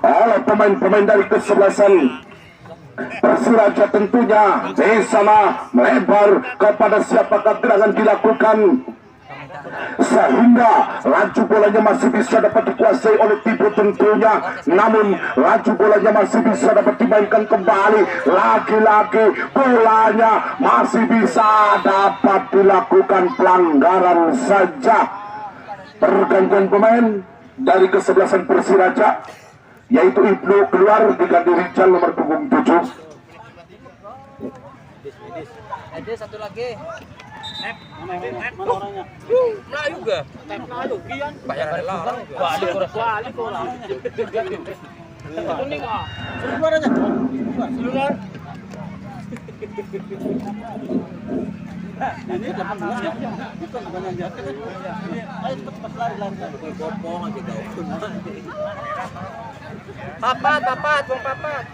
oleh pemain-pemain dari kesebelasan Persiraja tentunya di sana melebar kepada siapakah gerangan dilakukan sehingga laju bolanya masih bisa dapat dikuasai oleh Tibo tentunya, namun laju bolanya masih bisa dapat dimainkan kembali lagi-lagi, bolanya masih bisa dapat dilakukan pelanggaran saja. Pergantian pemain dari kesebelasan Persiraja yaitu Ibnu keluar diganti Rijal nomor punggung 7. Ada satu lagi. Mana orangnya? Melayu ga? Melayu, kian. Banyak kali larang. Balik orang. Kuning ah. Seluar aja. Seluar. Ini jangan ya. Bukan yang jatuh kan. Ayo cepat lari. Gopong aja kau. Papat, bong papat.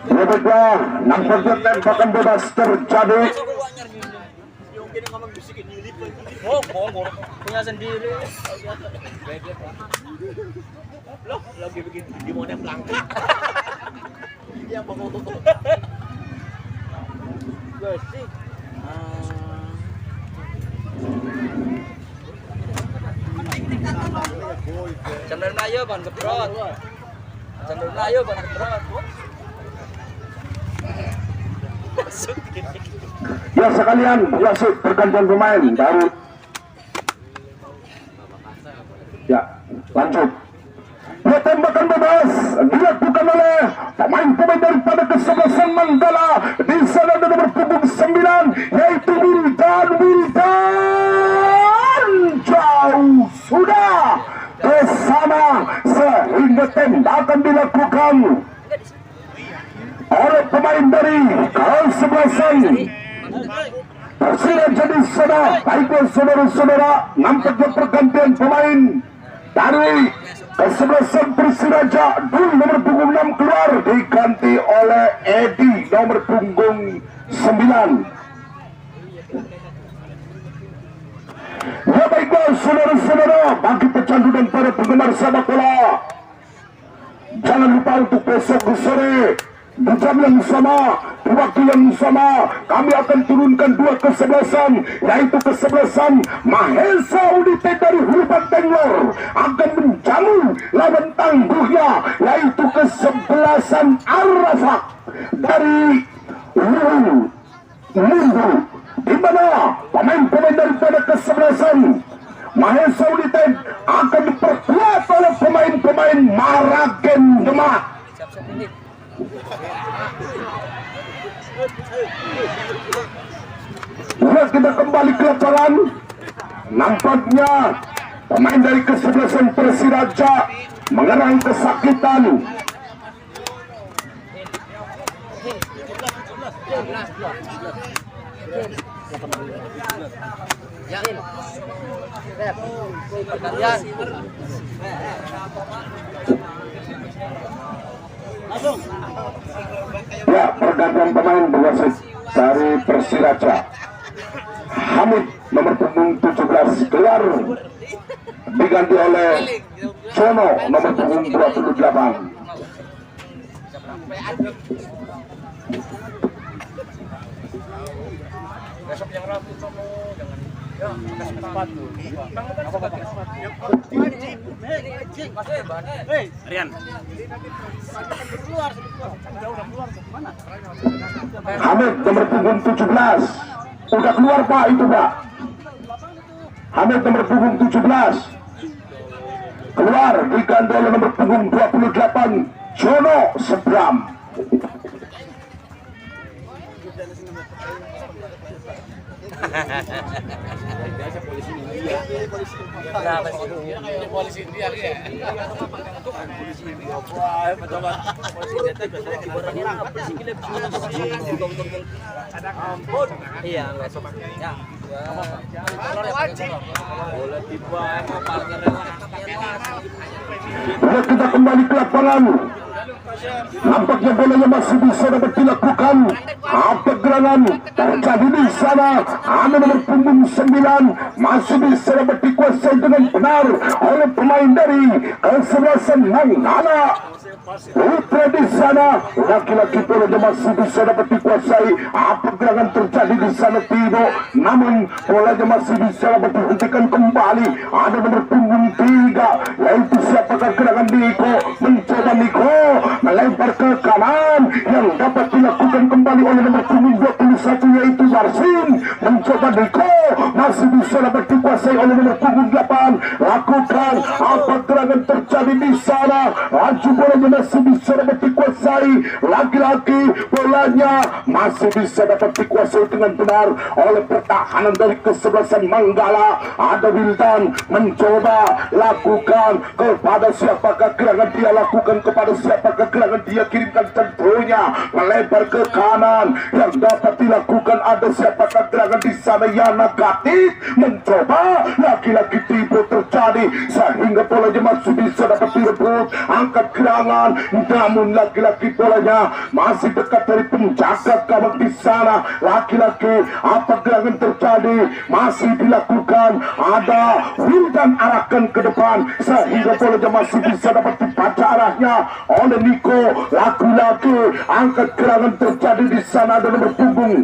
Berikutnya nampaknya tembakan bebas terjadi. Oh, punya sendiri. Loh, lagi begini gimana pelangka. Dia mau. Bersih. Cendol Melayu ban gebrot. Cendol Melayu ban gebrot. Ya sekalian, wasit pergantian pemain dari. Ya, lanjut. Ya, tembakan bebas dilakukan oleh pemain-pemain daripada kesebelasan Manggala. Di sana ada nomor punggung 9 yaitu Wildan jauh sudah ke sana sehingga tembakan dilakukan oleh pemain dari kesebelasan Persiraja di sana. Baiklah saudara-saudara, nampaknya pergantian pemain dari kesebelasan Persiraja. Dul nomor punggung 6 keluar diganti oleh Edi nomor punggung 9. Ya baiklah saudara-saudara, bagi pecandu dan para penggemar sepak bola, jangan lupa untuk besok sore di jam yang sama, di waktu yang sama, kami akan turunkan dua kesebelasan, yaitu kesebelasan Mahesa United dari Hulu Tenglor akan menjamu lawan tangguhnya, yaitu kesebelasan Arafat dari Hulu Mundu, di mana pemain-pemain daripada kesebelasan Mahesa United akan diperkuat oleh pemain-pemain Maragen Demak. Bila kita kembali ke lapangan, nampaknya pemain dari kesebelasan Persiraja mengerang kesakitan. Ya, pergantian pemain berwasit dari Persiraja. Hamid nomor punggung 17 keluar diganti oleh Jono nomor punggung 28. Besok yang rapi Jono, jangan pakai sepatu. Rian. Hamid nomor punggung 17 udah keluar Pak, itu Pak. Hamid nomor punggung 17 keluar diganti oleh nomor punggung 28 Jono Sebram. Biasa polisi India. Berapa sih? Polisi India ya. Polisi India. Wah, betul banget. Polisi India biasanya di barangnya polisi gila. Ampun. Iya, enggak sopan. Ya. Bola tiba emang parkirnya. Kita kembali ke lapangan. Nampaknya bolanya masih bisa dapat dilakukan. Apa gerangan terjadi di sana? Ada nomor punggung 9 masih bisa dapat dikuasai dengan benar oleh pemain dari kesebelasan Manggala. Putra di sana, laki-laki bolanya masih bisa dapat dikuasai. Apa gerangan terjadi di sana Tino? Namun bolanya masih bisa dapat dihentikan kembali. Ada nomor punggung 3, yaitu siapakah gerangan Niko? Mencoba Niko melempar ke kanan yang dapat dilakukan kembali oleh nomor punggung 21, yaitu Marsin. Mencoba Niko masih bisa dapat dikuasai oleh nomor punggung 8. Lakukan apa gerangan terjadi di sana? Laju bolanya masih bisa dapat dikuasai. Lagi-lagi bolanya masih bisa dapat dikuasai dengan benar oleh pertahanan dari kesebelasan Manggala. Ada Wildan mencoba lakukan kepada siapakah gerangan dia lakukan, kepada siapakah gerangan dia kirimkan, tentunya melebar ke kanan yang dapat dilakukan. Ada siapakah gerangan di sana? Yana Gatit mencoba, lagi-lagi tipu terjadi sehingga bolanya masih bisa dapat direbut. Angkat gerangan, namun lagi-lagi bolanya masih dekat dari penjaga gawang di sana. Lagi-lagi apa gerangan terjadi? Masih dilakukan. Ada Wildan arahkan ke depan sehingga bolanya masih bisa dapat dibaca arahnya oleh Niko. Lagi-lagi angkat gerangan terjadi di sana. Ada nomor punggung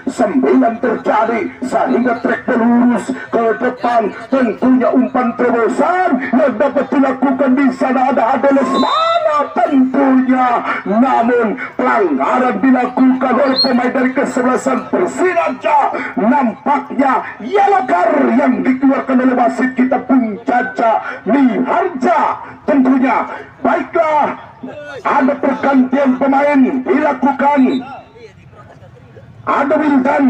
9 terjadi sehingga trek lurus ke depan. Tentunya umpan terobosan yang dapat dilakukan di sana. Ada Adeles mana tentunya, namun pelanggaran dilakukan oleh pemain dari kesebelasan Persiraja. Nampaknya yellow card yang dikeluarkan oleh wasit kita Bung Caca Miharja. Tentunya baiklah, ada pergantian pemain dilakukan. Ada Wildan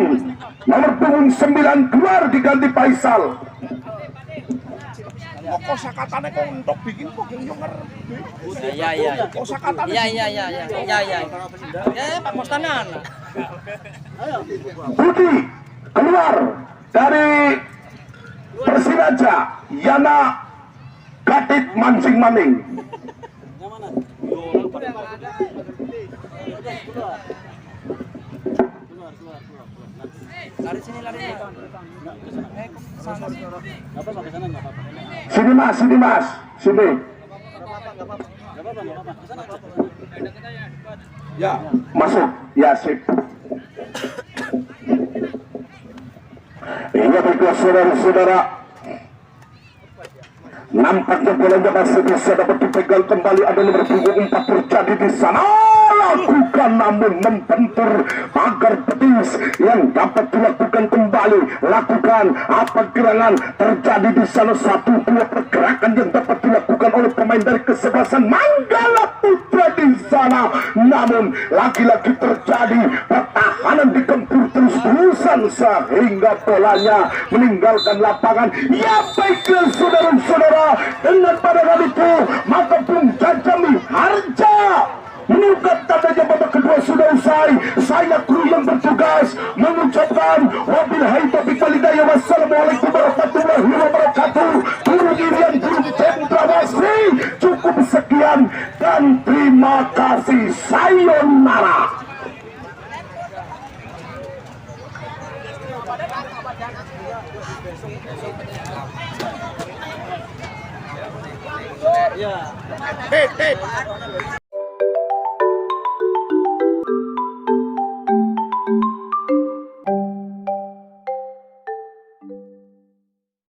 nomor punggung 9 keluar diganti Faisal. Kok sakatane kok entok bikin kok yo ngerti. Iya. Kok sakatane. Iya. Pak Mostanan. Budi keluar dari Persiraja. Yana Gatit mancing maning. Lari sini. Sini mas, sini. Ya, Masuk, ya sip. Iya baiklah saudara-saudara, nampaknya bolanya masih bisa dapat dipegang kembali. Ada nomor punggung 4 terjadi di sana. Lakukan namun membentur pagar betis yang dapat dilakukan kembali. Lakukan apa gerangan terjadi di sana. 1-2 pergerakan yang dapat dilakukan oleh pemain dari kesebelasan Manggala Putra di sana. Namun lagi-lagi terjadi pertahanan digempur terus-terusan sehingga bolanya meninggalkan lapangan. Ya baiklah saudara-saudara, dengan pada hal itu maka Bung Caca Miharja menunjukkan tandanya babak kedua sudah usai. Saya kru yang bertugas mengucapkan wabillahi taufiq wal hidayah. Wassalamualaikum warahmatullahi wabarakatuh. Turun Irian Burung Cendrawasih. Cukup sekian dan terima kasih. Sayonara. tip.